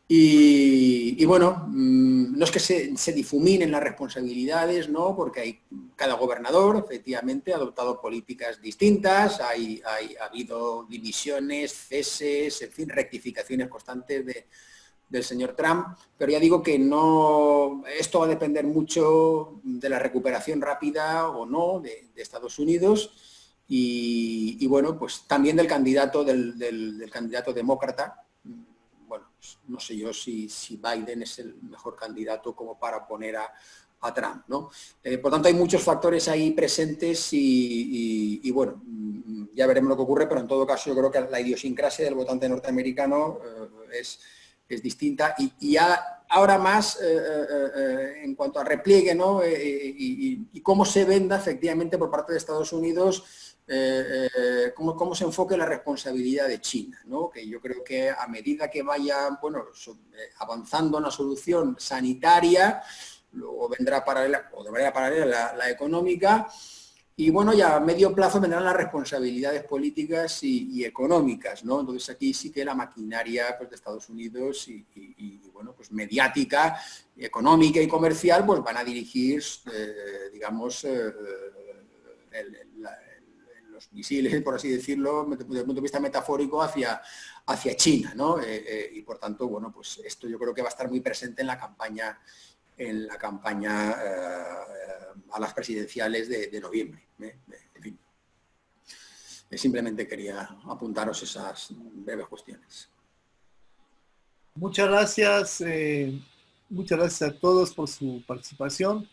C: Y bueno, no es que se difuminen las responsabilidades, ¿no? Porque cada gobernador efectivamente ha adoptado políticas distintas, ha habido divisiones, ceses, en fin, rectificaciones constantes del señor Trump, pero ya digo que esto va a depender mucho de la recuperación rápida o no de Estados Unidos y bueno, pues también del candidato demócrata. Bueno, pues no sé yo si Biden es el mejor candidato como para poner a Trump, ¿no? Por tanto, hay muchos factores ahí presentes y bueno, ya veremos lo que ocurre, pero en todo caso yo creo que la idiosincrasia del votante norteamericano es distinta y ya ahora más en cuanto a repliegue, ¿no? Y cómo se venda efectivamente por parte de Estados Unidos, cómo se enfoque la responsabilidad de China, ¿no? Que yo creo que a medida que vaya, bueno, avanzando una solución sanitaria, luego vendrá paralela, o de manera paralela la económica, y bueno, ya a medio plazo vendrán las responsabilidades políticas y económicas, ¿no? Entonces aquí sí que la maquinaria, pues, de Estados Unidos y bueno, pues mediática, económica y comercial, pues van a dirigir, digamos, los misiles, por así decirlo, desde el punto de vista metafórico, hacia China, ¿no? Y por tanto, bueno, pues esto yo creo que va a estar muy presente en la campaña a las presidenciales de noviembre. En fin, simplemente quería apuntaros esas breves cuestiones.
A: Muchas gracias a todos por su participación.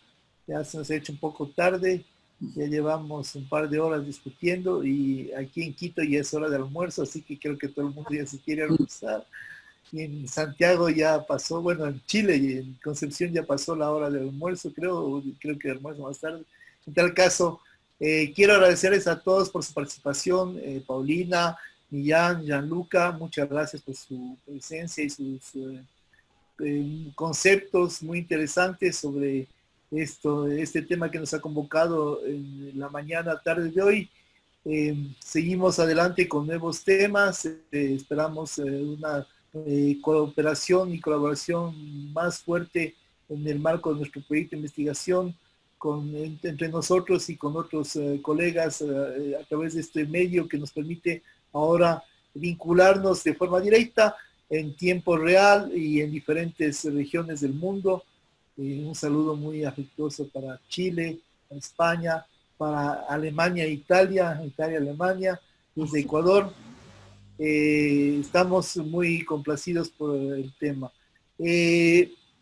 A: Ya se nos ha hecho un poco tarde, ya llevamos un par de horas discutiendo y aquí en Quito ya es hora de almuerzo, así que creo que todo el mundo ya se quiere almorzar. Y en Santiago ya pasó, bueno, en Chile y en Concepción ya pasó la hora del almuerzo, creo que el almuerzo más tarde. En tal caso, quiero agradecerles a todos por su participación, Paulina, Millán, Gianluca, muchas gracias por su presencia y sus conceptos muy interesantes sobre este tema que nos ha convocado en la mañana, tarde de hoy. Seguimos adelante con nuevos temas, esperamos una cooperación y colaboración más fuerte en el marco de nuestro proyecto de investigación entre nosotros y con otros colegas a través de este medio que nos permite ahora vincularnos de forma directa en tiempo real y en diferentes regiones del mundo. Un saludo muy afectuoso para Chile, para España, para Alemania, Italia, Alemania, desde Ecuador. Estamos muy complacidos por el tema.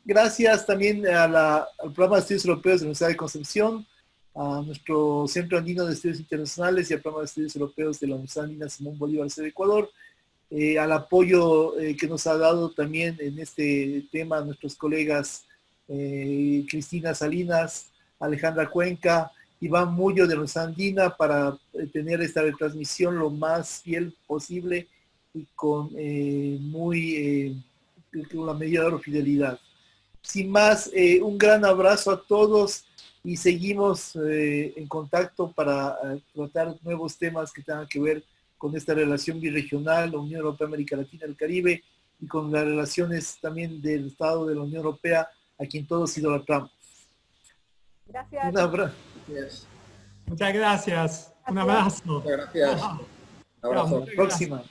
A: Gracias también al Programa de Estudios Europeos de la Universidad de Concepción, a nuestro Centro Andino de Estudios Internacionales y al Programa de Estudios Europeos de la Universidad Andina Simón Bolívar de Ecuador, al apoyo que nos ha dado también en este tema nuestros colegas Cristina Salinas, Alejandra Cuenca, Iván Mullo de Universidad Andina para tener esta retransmisión lo más fiel posible y con la mayor fidelidad. Sin más, un gran abrazo a todos y seguimos en contacto para tratar nuevos temas que tengan que ver con esta relación birregional, la Unión Europea, América Latina, el Caribe, y con las relaciones también del Estado de la Unión Europea, a quien todos idolatramos.
D: Gracias.
A: Un abrazo.
B: Muchas gracias. Un abrazo.
C: Muchas gracias. Un abrazo.
A: Hasta la próxima.